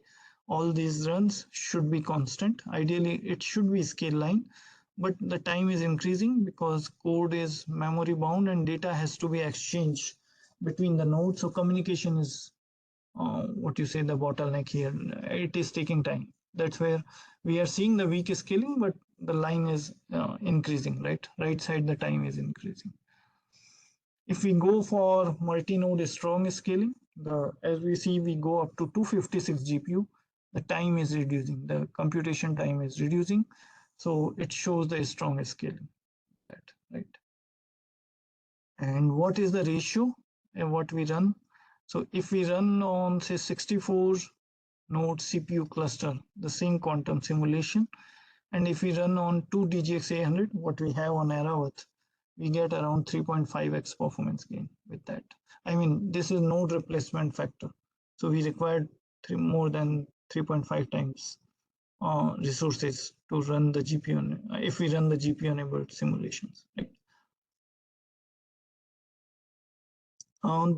all these runs should be constant. Ideally, it should be scale line, but the time is increasing because code is memory bound and data has to be exchanged between the nodes. So communication is what you say the bottleneck here. It is taking time. That's where we are seeing the weak scaling, but the line is increasing, right? Right side, the time is increasing. If we go for multi-node strong scaling, as we see, we go up to 256 GPU, the time is reducing, the computation time is reducing. So it shows the strong scaling, right? And what is the ratio and what we run? So if we run on, say, 64 node CPU cluster, the same quantum simulation, and if we run on 2 DGX 800, what we have on Aravat, we get around 3.5x performance gain with that. I mean, this is node replacement factor. So we required more than 3.5 times resources to run the GPU, if we run the GPU enabled simulations, right?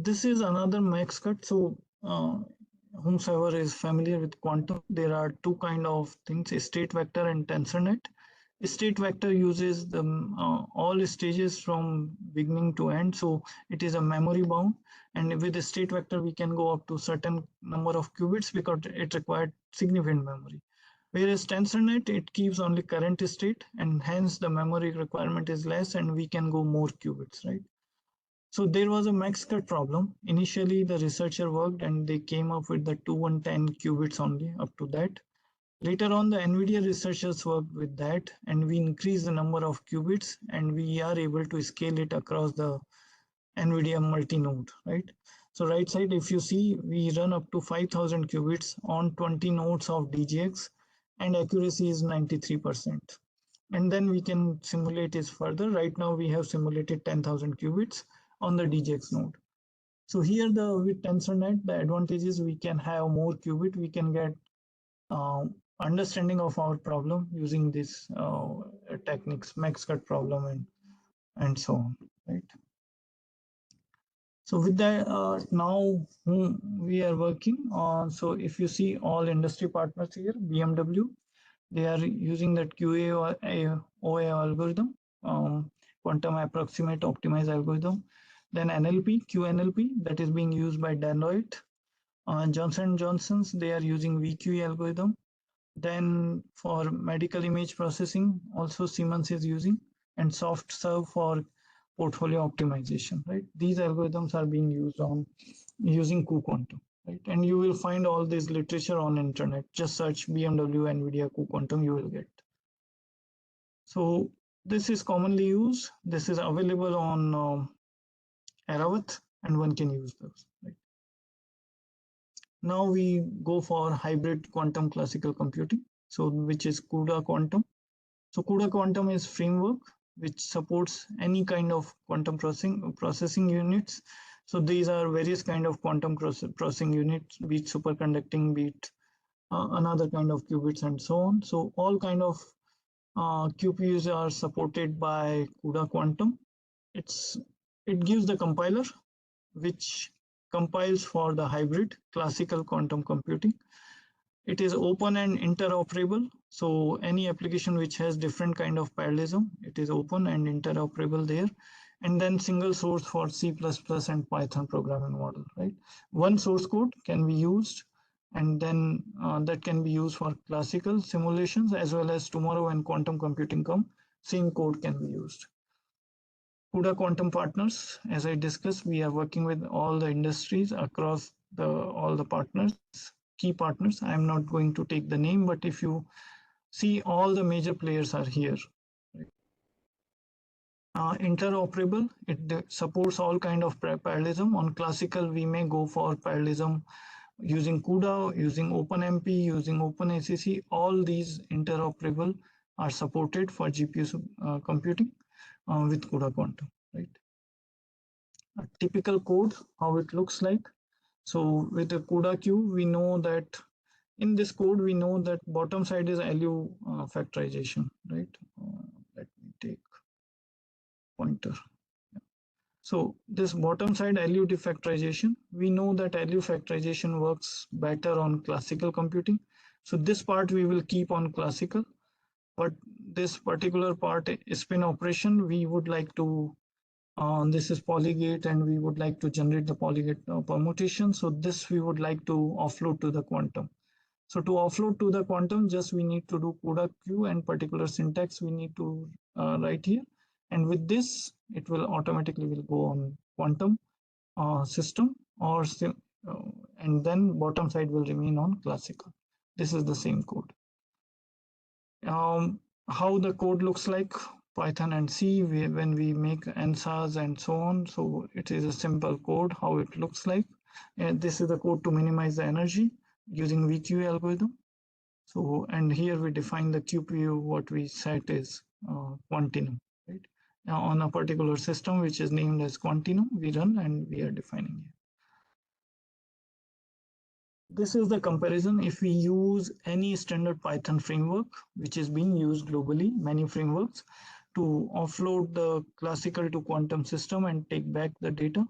This is another max cut. So whomsoever is familiar with quantum, there are two kind of things, state vector and TensorNet. State vector uses the all stages from beginning to end. So it is a memory bound. And with the state vector, we can go up to certain number of qubits because it required significant memory. Whereas TensorNet, it keeps only current state, and hence the memory requirement is less and we can go more qubits, right? So there was a max cut problem. Initially, the researcher worked and they came up with the 210 qubits only up to that. Later on, the NVIDIA researchers worked with that, and we increased the number of qubits, and we are able to scale it across the NVIDIA multi-node, right? So right side, if you see, we run up to 5,000 qubits on 20 nodes of DGX, and accuracy is 93%. And then we can simulate this further. Right now, we have simulated 10,000 qubits on the DGX node. So here, with TensorNet, the advantage is we can have more qubit. We can get understanding of our problem using this techniques, max cut problem, and so on, right? So with that, now we are working on. So if you see all industry partners here, BMW, they are using that QA-OA algorithm, quantum approximate optimized algorithm. Then NLP, QNLP, that is being used by Deloitte. Johnson & Johnson's, they are using VQE algorithm. Then for medical image processing, also Siemens is using, and SoftServe for portfolio optimization, right? These algorithms are being used on using cuQuantum, right? And you will find all this literature on internet. Just search BMW, NVIDIA, cuQuantum, you will get. So this is commonly used. This is available on Aravat, and one can use those, right? Now we go for hybrid quantum classical computing, so which is CUDA quantum. So CUDA quantum is framework which supports any kind of quantum processing units. So these are various kind of quantum processing units, be it superconducting, be it another kind of qubits, and so on. So all kind of QPUs are supported by CUDA quantum. It gives the compiler which compiles for the hybrid classical quantum computing. It is open and interoperable. So any application which has different kind of parallelism, it is open and interoperable there. And then single source for C++ and Python programming model, right? One source code can be used, and then that can be used for classical simulations, as well as tomorrow when quantum computing come, same code can be used. CUDA quantum partners, as I discussed, we are working with all the industries across all the partners, key partners. I'm not going to take the name, but if you see, all the major players are here. Interoperable, it supports all kind of parallelism. On classical, we may go for parallelism using CUDA, using OpenMP, using OpenACC. All these interoperable are supported for GPU computing with CUDA quantum, right? A typical code, how it looks like. So with the CUDA Q, we know that in this code, we know that bottom side is LU factorization, right? Let me take pointer. So this bottom side LU defactorization, we know that LU factorization works better on classical computing. So this part we will keep on classical, but this particular part, spin operation, we would like to, this is polygate, and we would like to generate the polygate permutation. So this we would like to offload to the quantum. So to offload to the quantum, just we need to do CUDA Q and particular syntax we need to write here. And with this, it will automatically will go on quantum system, or and then bottom side will remain on classical. This is the same code. How the code looks like, Python and C, when we make answers and so on. So it is a simple code, how it looks like. And this is the code to minimize the energy using VQA algorithm. So, and here we define the QPU, what we set is Quantinum, right? Now on a particular system, which is named as Quantinum, we run and we are defining it. This is the comparison. If we use any standard Python framework, which is being used globally, many frameworks, to offload the classical to quantum system and take back the data,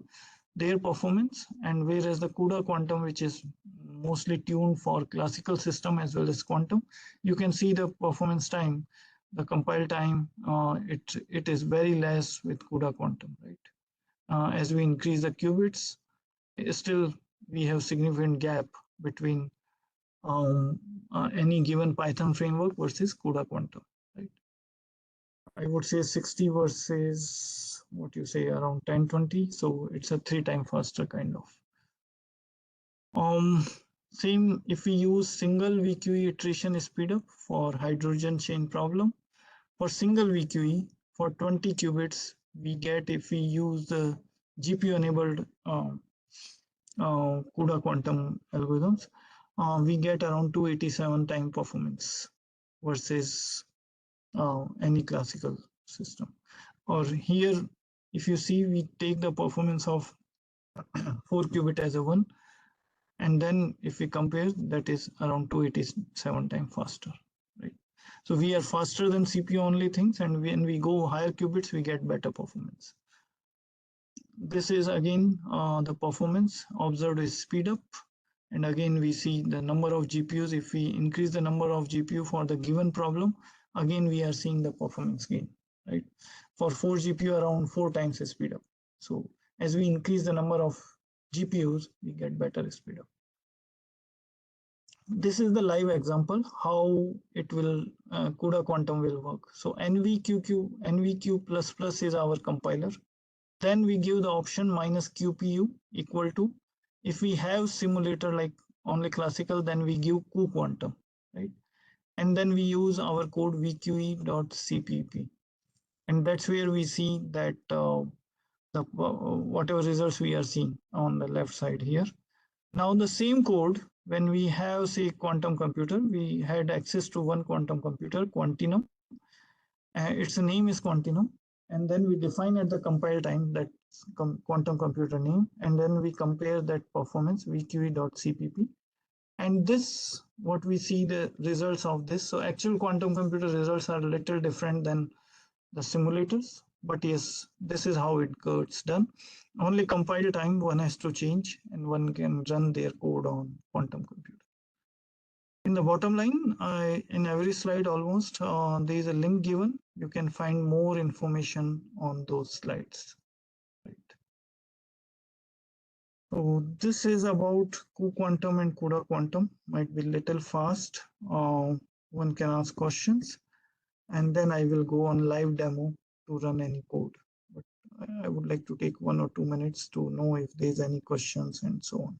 their performance, and whereas the CUDA quantum, which is mostly tuned for classical system as well as quantum, you can see the performance time, the compile time, it is very less with CUDA quantum, right? As we increase the qubits, still we have significant gap between any given Python framework versus CUDA quantum, right? I would say 60 versus what you say around 10-20. So it's a 3 times faster kind of. Same if we use single VQE iteration speedup for hydrogen chain problem. For single VQE, for 20 qubits, we get, if we use the GPU enabled CUDA quantum algorithms, we get around 287 time performance versus any classical system. Or here, if you see, we take the performance of 4 qubit as a 1, and then if we compare, that is around 287 times faster, right? So we are faster than CPU only things, and when we go higher qubits, we get better performance. This is again the performance observed is speed up, and again we see the number of GPUs. If we increase the number of GPU for the given problem, again we are seeing the performance gain, right? For 4 GPU, around 4 times the speed up. So as we increase the number of GPUs, we get better speed up. This is the live example how it will CUDA quantum will work. So NVQ++ is our compiler. Then we give the option minus QPU equal to, if we have simulator like only classical, then we give Q quantum, right? And then we use our code vqe.cpp, and that's where we see that whatever results we are seeing on the left side here. Now the same code, when we have, say, quantum computer, we had access to one quantum computer, Quantinum. Its name is Quantinum, and then we define at the compile time that quantum computer name, and then we compare that performance vqe.cpp. And this, what we see the results of this. So actual quantum computer results are a little different than the simulators, but yes, this is how it gets done. Only compile time one has to change, and one can run their code on quantum computer. In the bottom line, in every slide almost, there is a link given. You can find more information on those slides. Right. So this is about Q-quantum and CUDA quantum. Might be little fast. One can ask questions, and then I will go on live demo to run any code. But I would like to take 1 or 2 minutes to know if there's any questions and so on.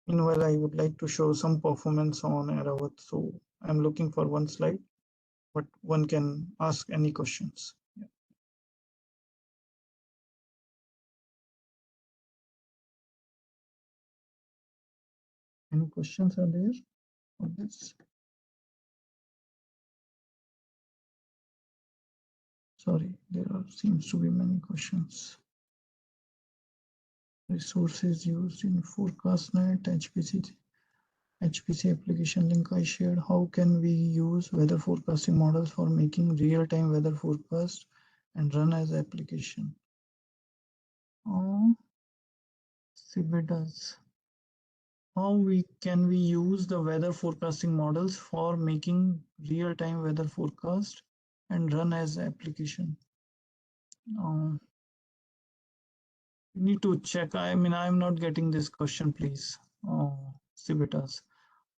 Meanwhile, I would like to show some performance on Aravat. So I'm looking for one slide, but one can ask any questions. Yeah. Any questions are there on this? Sorry, there seems to be many questions. Resources used in Forecastnet, HPC application link I shared. How can we use weather forecasting models for making real-time weather forecast and run as application? CBDAS. How can we use the weather forecasting models for making real-time weather forecast and run as application? We need to check. I mean, I'm not getting this question, please. CBDAS.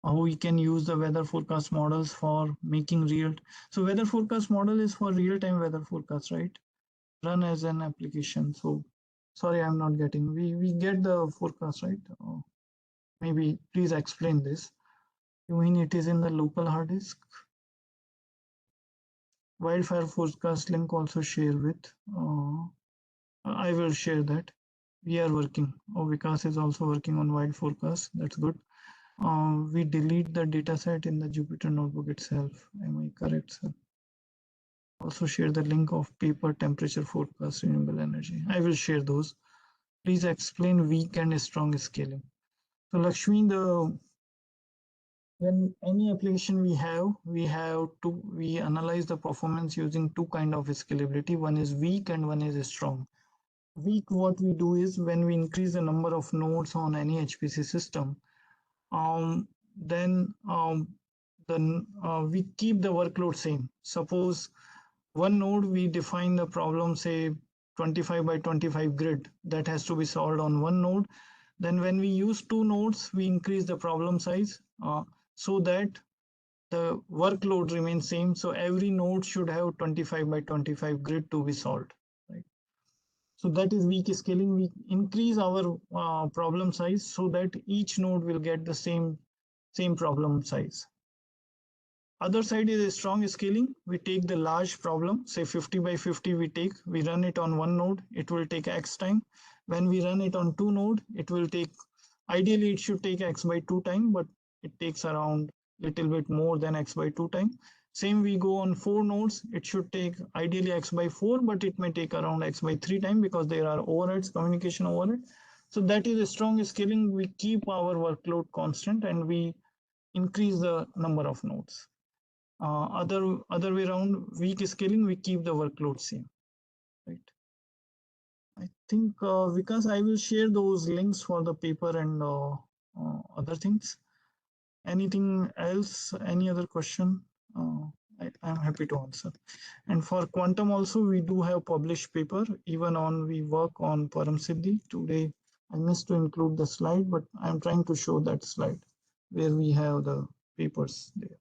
How we can use the weather forecast models for making real. So weather forecast model is for real-time weather forecast, right? Run as an application. So sorry, I'm not getting. We get the forecast, right? Maybe please explain this. You mean it is in the local hard disk? Wildfire forecast link also share with. I will share that. We are working. Vikas is also working on wild forecast. That's good. We delete the dataset in the Jupyter notebook itself. Am I correct, sir? Also share the link of paper temperature forecast renewable energy. I will share those. Please explain weak and strong scaling. So Lakshmi, when any application we analyze the performance using two kind of scalability. One is weak and one is strong. Weak, what we do is when we increase the number of nodes on any HPC system, then we keep the workload same. Suppose one node, we define the problem, say 25 by 25 grid that has to be solved on one node. Then when we use two nodes, we increase the problem size so that the workload remains same. So every node should have 25 by 25 grid to be solved, right? So that is weak scaling. We increase our problem size so that each node will get the same same problem size. Other side is a strong scaling. We take the large problem, say 50 by 50 we run it on one node, it will take X time. When we run it on two node, it will take, ideally it should take X by 2 time, but it takes around little bit more than X by 2 time. Same we go on 4 nodes, it should take ideally X by 4, but it may take around X by 3 time because there are overheads, communication overhead. So that is a strong scaling. We keep our workload constant and we increase the number of nodes. Other way around, weak scaling, we keep the workload same, right? I think because I will share those links for the paper and other things. Anything else? Any other question? I'm happy to answer. And for quantum also, we do have published paper. Even on we work on Param Siddhi. Today, I missed to include the slide, but I'm trying to show that slide where we have the papers there.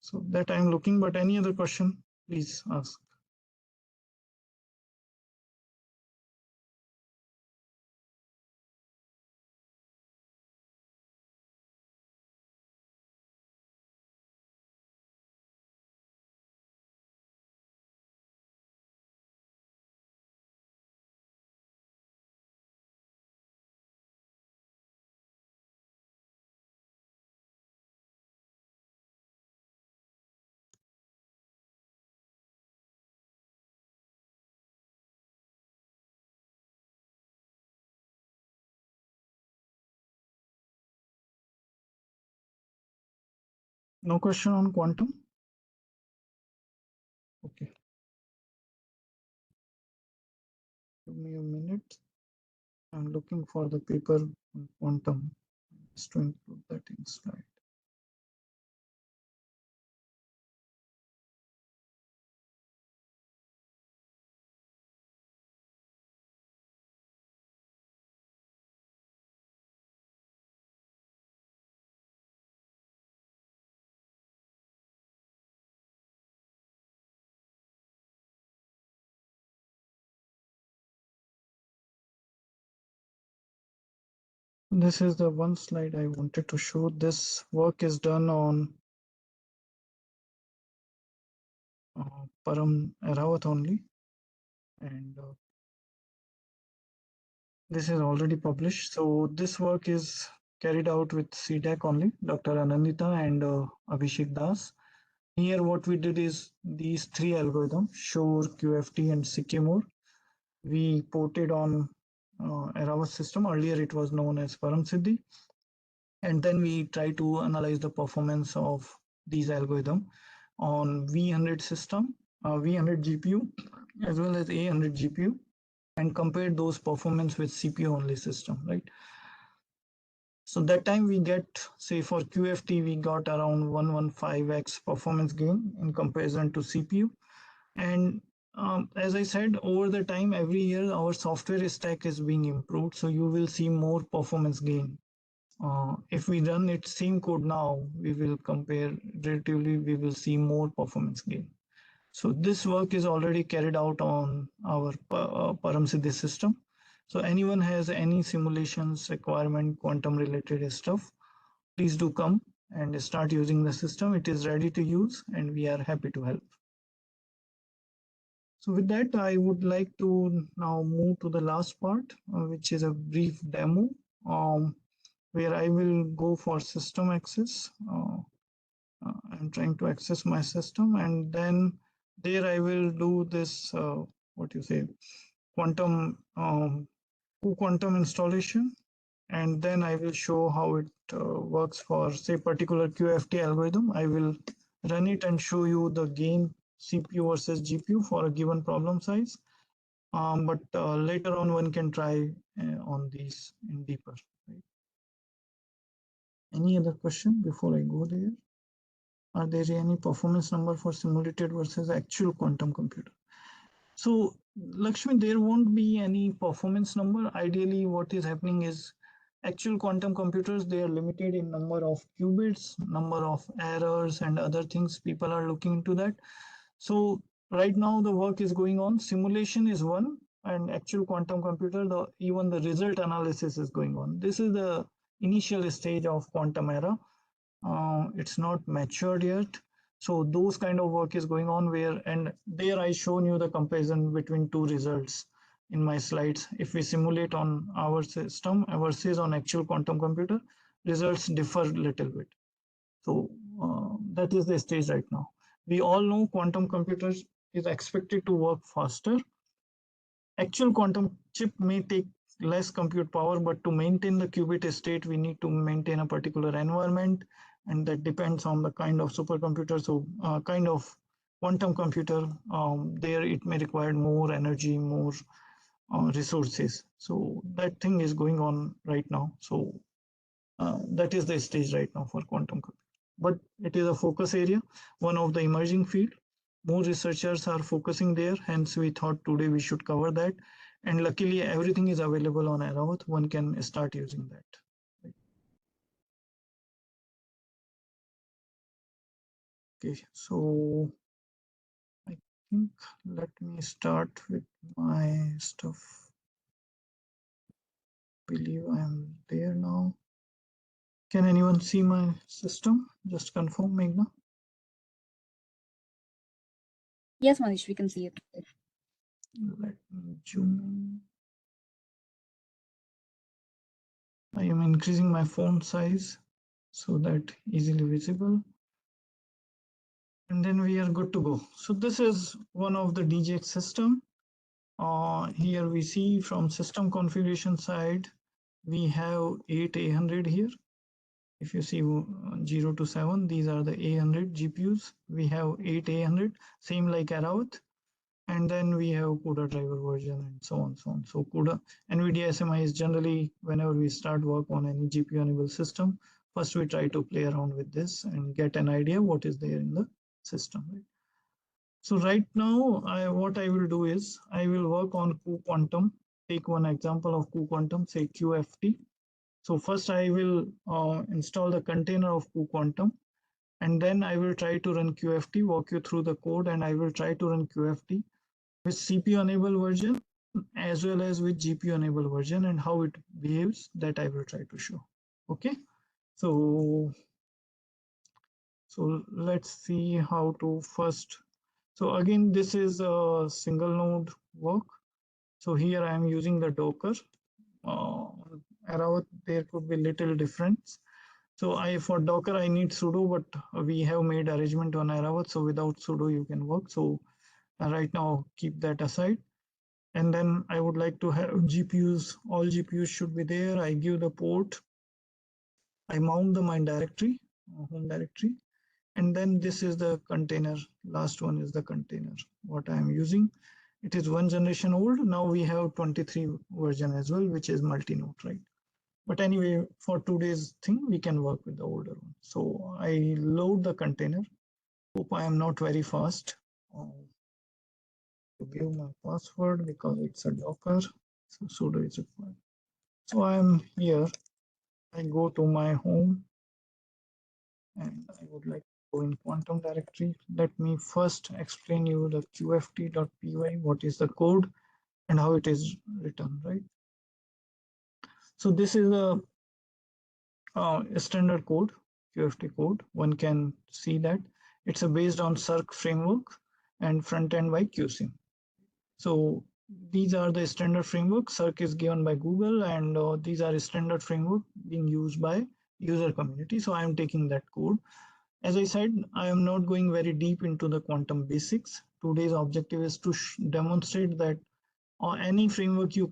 So that I'm looking, but any other question, please ask. No question on quantum? Okay. Give me a minute. I'm looking for the paper on quantum, just to include that in slide. This is the one slide I wanted to show. This work is done on Param Eravat only, and this is already published. So this work is carried out with C-DAC only, Dr. Anandita and Abhishek Das. Here what we did is these three algorithms, Shore, QFT and Sycamore. We ported on Eravat system. Earlier it was known as Param Siddhi. And then we try to analyze the performance of these algorithms on V100 system, V100 GPU, as well as A100 GPU, and compare those performance with CPU only system, right? So that time we get, say for QFT, we got around 115x performance gain in comparison to CPU. And as I said, over the time, every year, our software stack is being improved. So you will see more performance gain. If we run it same code now, we will compare relatively, we will see more performance gain. So this work is already carried out on our Param Siddhi system. So anyone has any simulations requirement, quantum related stuff, please do come and start using the system. It is ready to use and we are happy to help. So with that, I would like to now move to the last part, which is a brief demo, where I will go for system access. I'm trying to access my system, and then there I will do this, what you say, quantum quantum installation, and then I will show how it works for, say, particular QFT algorithm. I will run it and show you the gain CPU versus GPU for a given problem size. But later on, one can try on these in deeper. Right? Any other question before I go there? Are there any performance number for simulated versus actual quantum computer? So Lakshmi, there won't be any performance number. Ideally, what is happening is actual quantum computers, they are limited in number of qubits, number of errors and other things. People are looking into that. So right now the work is going on. Simulation is one, and actual quantum computer, even the result analysis is going on. This is the initial stage of quantum era. It's not matured yet. So those kind of work is going on where, and there I shown you the comparison between two results in my slides. If we simulate on our system versus on actual quantum computer, results differ a little bit. So that is the stage right now. We all know quantum computers is expected to work faster. Actual quantum chip may take less compute power, but to maintain the qubit state, we need to maintain a particular environment, and that depends on the kind of supercomputer. So kind of quantum computer, there it may require more energy, more resources. So that thing is going on right now. So that is the stage right now for quantum computing. But it is a focus area, one of the emerging field. More researchers are focusing there, hence we thought today we should cover that. And luckily everything is available on Airavat, one can start using that. Okay, so I think let me start with my stuff. I believe I am there now. Can anyone see my system? Just confirm, Meghna. Yes, Manish, we can see it. Let me zoom in. I am increasing my font size so that easily visible. And then we are good to go. So this is one of the DGX system. Here we see from system configuration side, we have 8 A100 here. If you see 0 to 7, these are the A100 GPUs. We have 8 A100, same like Airavat. And then we have CUDA driver version and so on, so on. So CUDA, NVIDIA SMI is generally, whenever we start work on any GPU enabled system, first we try to play around with this and get an idea what is there in the system. Right? So right now, what I will do is I will work on cuQuantum. Take one example of cuQuantum, say QFT. So first I will install the container of cuQuantum, and then I will try to run QFT, walk you through the code, and I will try to run QFT with CPU enabled version as well as with GPU enabled version, and how it behaves, that I will try to show. Okay, so let's see how to first. So again, this is a single node work. So here I am using the Docker. Around there could be little difference. So for Docker I need sudo, but we have made arrangement on Airavat, so without sudo you can work. So right now keep that aside. And then I would like to have GPUs, all GPUs should be there. I give the port, I mount the my directory, home directory, and then this is the container. Last one is the container, what I am using. It is one generation old. Now we have 23 version as well, which is multi-node, right? But anyway, for today's thing, we can work with the older one. So I load the container. Hope I am not very fast. To give my password because it's a Docker. So sudo is required. So I am here. I go to my home and I would like to go in quantum directory. Let me first explain you the qft.py, what is the code and how it is written, right? So this is a standard code, QFT code. One can see that it's based on Circ framework and front end by QSIM. So these are the standard framework. Circ is given by Google, and these are standard framework being used by user community. So I am taking that code. As I said, I am not going very deep into the quantum basics. Today's objective is to demonstrate that any framework you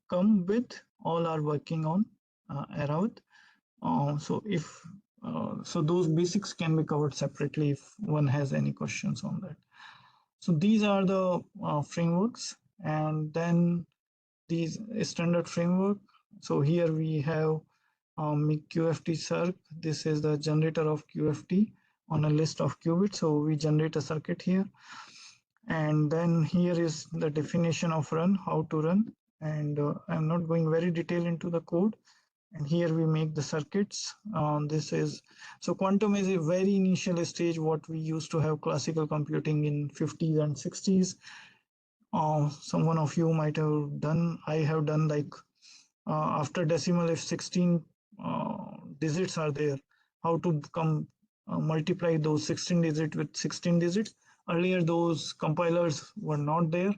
come with, all are working on Airavat. So those basics can be covered separately if one has any questions on that. So these are the frameworks, and then these standard framework. So here we have QFT circ. This is the generator of QFT on a list of qubits. So we generate a circuit here, and then here is the definition of run, how to run. And I'm not going very detailed into the code. And here we make the circuits. This is, so quantum is a very initial stage, what we used to have classical computing in 50s and 60s. Someone of you might have done, I have done like after decimal if 16 digits are there, how to multiply those 16 digits with 16 digits. Earlier, those compilers were not there.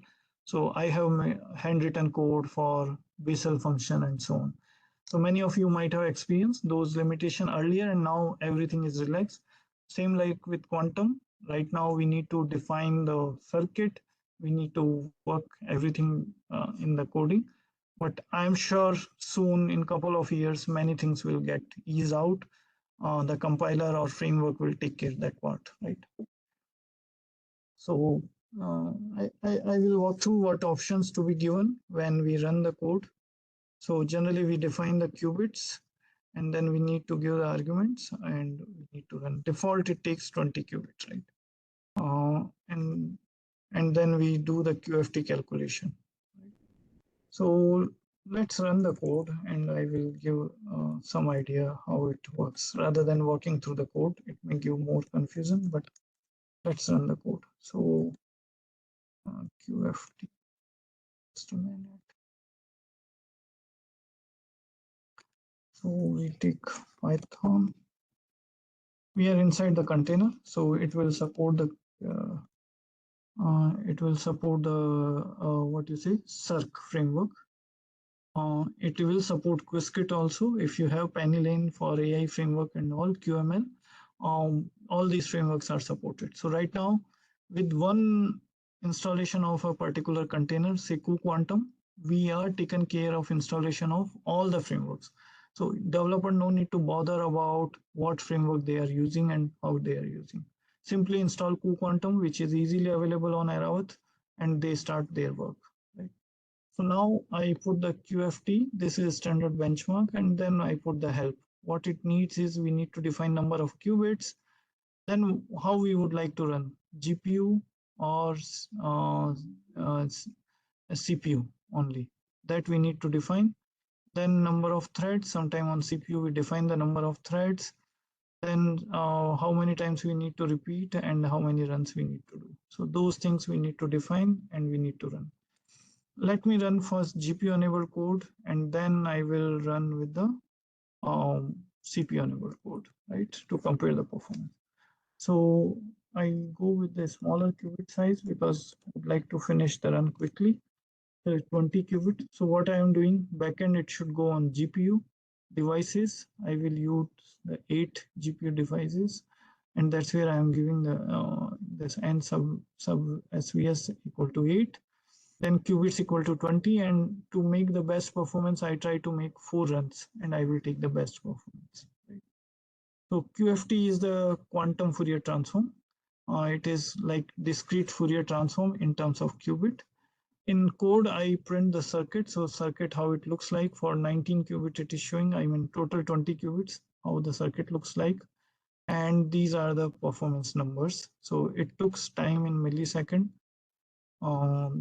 So I have my handwritten code for Bessel function and so on. So many of you might have experienced those limitations earlier, and now everything is relaxed. Same like with quantum. Right now, we need to define the circuit. We need to work everything in the coding. But I'm sure soon, in a couple of years, many things will get eased out. The compiler or framework will take care of that part, right? So I will walk through what options to be given when we run the code. So generally we define the qubits, and then we need to give the arguments, and we need to run. Default, it takes 20 qubits, right? And then we do the QFT calculation. So let's run the code, and I will give some idea how it works. Rather than walking through the code, it may give more confusion, but let's run the code. So QFT, just a minute. So we take Python. We are inside the container, so it will support the what you say, Circ framework. It will support Qiskit also. If you have PennyLane for AI framework and all QML, all these frameworks are supported. So right now, with one installation of a particular container, say cuQuantum, we are taken care of installation of all the frameworks. So developer no need to bother about what framework they are using and how they are using. Simply install cuQuantum, which is easily available on Aravat, and they start their work. Right? So now I put the QFT, this is standard benchmark, and then I put the help. What it needs is we need to define number of qubits, then how we would like to run, GPU or CPU only, that we need to define. Then number of threads, sometime on CPU we define the number of threads, then how many times we need to repeat and how many runs we need to do. So those things we need to define and we need to run. Let me run first GPU enabled code, and then I will run with the CPU enabled code, right, to compare the performance. So I go with the smaller qubit size because I'd like to finish the run quickly. So 20 qubit. So what I am doing, backend, it should go on GPU devices. I will use the 8 GPU devices, and that's where I am giving the this n sub SVS equal to 8. Then qubits equal to 20, and to make the best performance, I try to make 4 runs, and I will take the best performance. Right? So QFT is the quantum Fourier transform. It is like discrete Fourier transform in terms of qubit. In code, I print the circuit. So circuit, how it looks like for 19 qubit, it is showing, I mean, total 20 qubits, how the circuit looks like. And these are the performance numbers. So it took time in millisecond.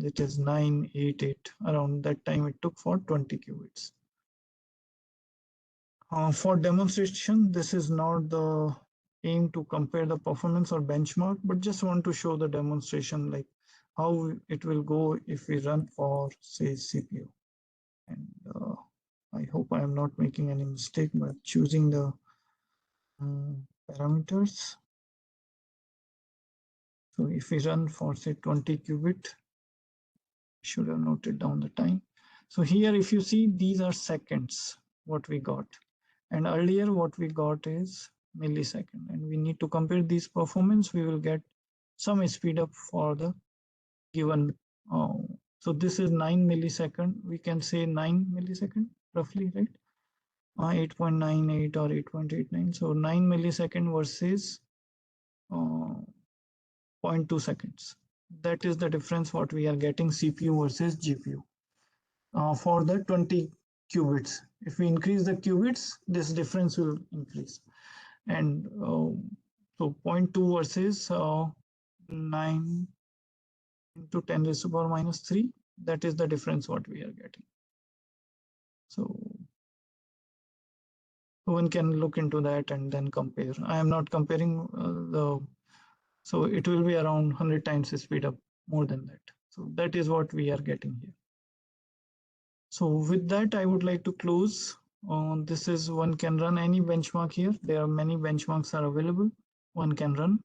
It is 988, around that time it took for 20 qubits. For demonstration, this is not the aim to compare the performance or benchmark, but just want to show the demonstration, like how it will go if we run for, say, CPU. And I hope I am not making any mistake by choosing the parameters. So if we run for, say, 20 qubit, should have noted down the time. So here, if you see, these are seconds, what we got. And earlier, what we got is millisecond. And we need to compare these performance. We will get some speed up for the given. So this is 9 millisecond. We can say 9 millisecond, roughly, right? 8.98 or 8.89. So 9 millisecond versus 0.2 seconds. That is the difference what we are getting CPU versus GPU. For the 20 qubits. If we increase the qubits, this difference will increase. And so 0.2 versus 9 into 10 raised to power minus 3, that is the difference what we are getting. So one can look into that and then compare. I am not comparing so it will be around 100 times the speed up, more than that. So that is what we are getting here. So with that, I would like to close This is one can run any benchmark here. There are many benchmarks are available. One can run,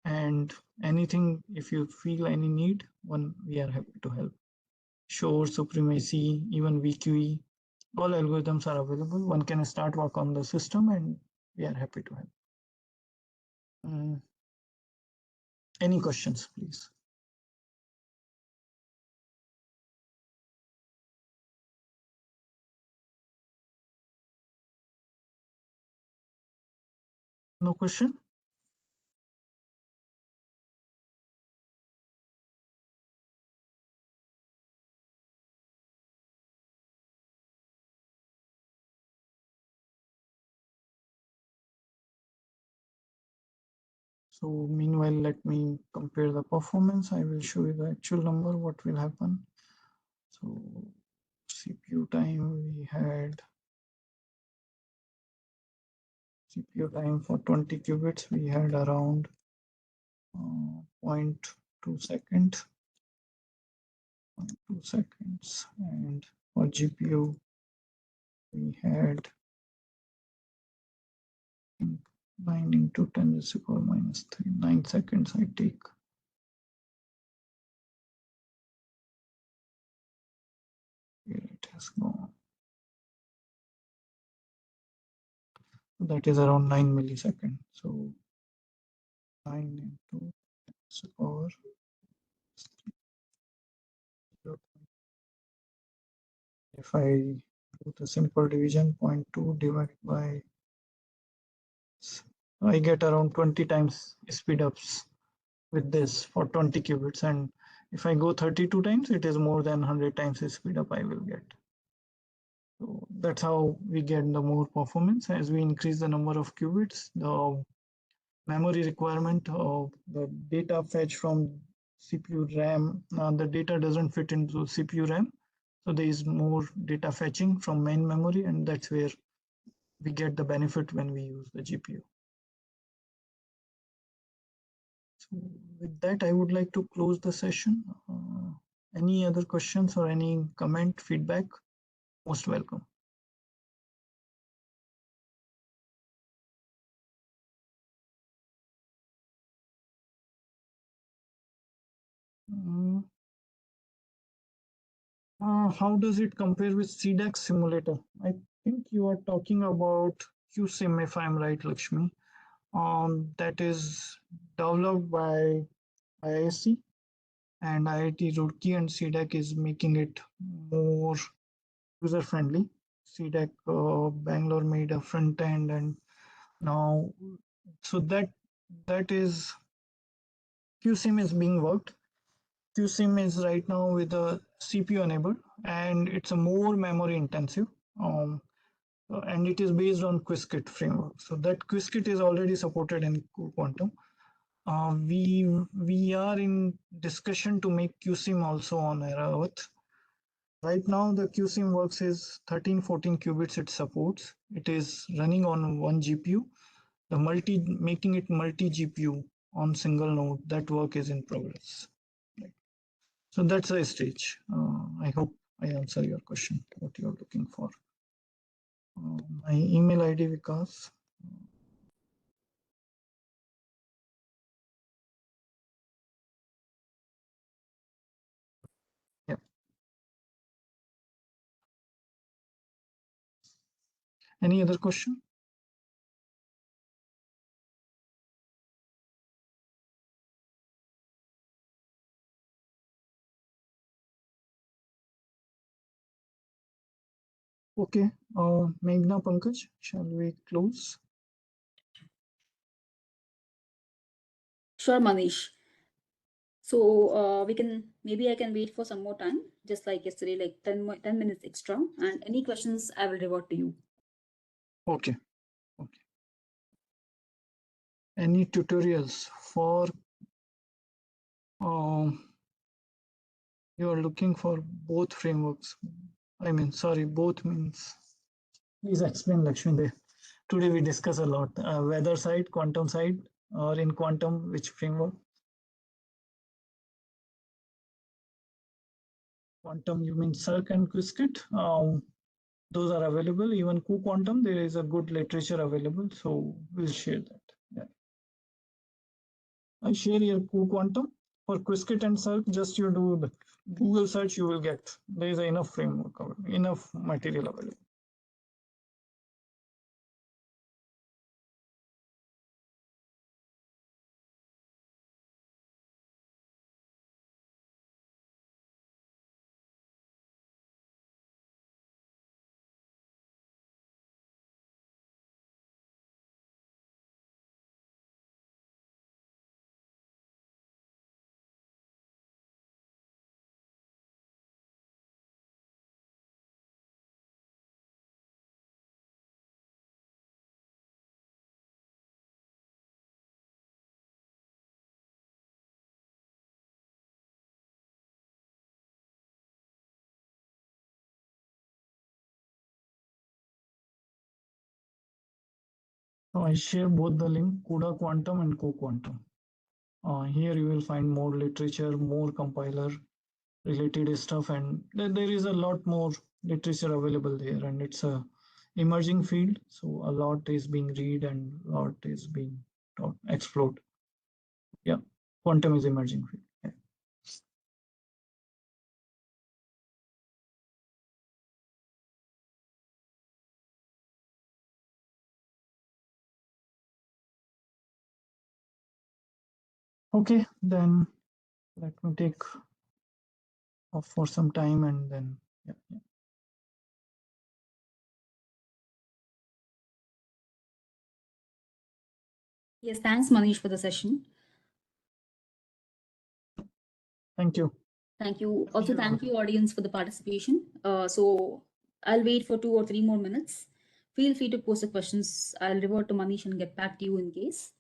and anything if you feel any need, we are happy to help. Shore, supremacy, even VQE, all algorithms are available. One can start work on the system, and we are happy to help. Any questions, please? No question? So meanwhile, let me compare the performance. I will show you the actual number, what will happen. So CPU time, we had CPU time for 20 qubits, we had around 0.2 seconds. 0.2 seconds. And for GPU, we had 9 into 10 raised to the power minus 3, 9 seconds I take. Here it has gone. That is around 9 milliseconds. So 9 into 10 raised to the power 0. If I do the simple division, 0.2 divided by, I get around 20 times speed ups with this for 20 qubits. And if I go 32 times, it is more than 100 times the speed up I will get. So that's how we get the more performance. As we increase the number of qubits, the memory requirement of the data fetch from CPU RAM, the data doesn't fit into CPU RAM. So there is more data fetching from main memory, and that's where we get the benefit when we use the GPU. So with that, I would like to close the session. Any other questions or any comment, feedback? Most welcome. How does it compare with C-DAC simulator? I think you are talking about QSIM, if I'm right, Lakshmi. That is developed by IISc and IIT Roorkee, and C-DAC is making it more user-friendly. C-DAC Bangalore made a front end, and now so that is QSIM is being worked. QSIM is right now with a CPU enabled, and it's a more memory intensive. And it is based on Qiskit framework. So that Qiskit is already supported in Quantum. We are in discussion to make QSIM also on Earth. Right now, the QSIM works is 13, 14 qubits it supports. It is running on one GPU. The making it multi GPU on single node, that work is in progress. Right. So that's a stage. I hope I answer your question, what you're looking for. My email ID, Vikas. Yeah. Any other question? Okay, Meghna, Pankaj, shall we close? Sure, Manish. So maybe I can wait for some more time, just like yesterday, like 10 minutes extra. And any questions, I will revert to you. Okay. Okay. Any tutorials for you are looking for both frameworks? I mean, sorry, both means. Please explain, Lakshmi. Today we discuss a lot. Weather side, quantum side, or in quantum, which framework? Quantum, you mean Circ and Qiskit? those are available. Even Q-quantum, there is a good literature available, so we'll share that. Yeah. I share your Q-quantum. For Qiskit and Circ, just you do the Google search, you will get. There is enough framework, enough material available. So I share both the link, CUDA Quantum and Q-quantum. Here you will find more literature, more compiler related stuff, and there is a lot more literature available there, and it's a emerging field, so a lot is being read and a lot is being explored. Yeah, quantum is emerging field. Yeah. Okay, then let me take off for some time and then yeah. Yes, thanks Manish for the session. Thank you. Thank you. Also, thank you audience for the participation. So I'll wait for 2 or 3 more minutes. Feel free to post the questions. I'll revert to Manish and get back to you in case.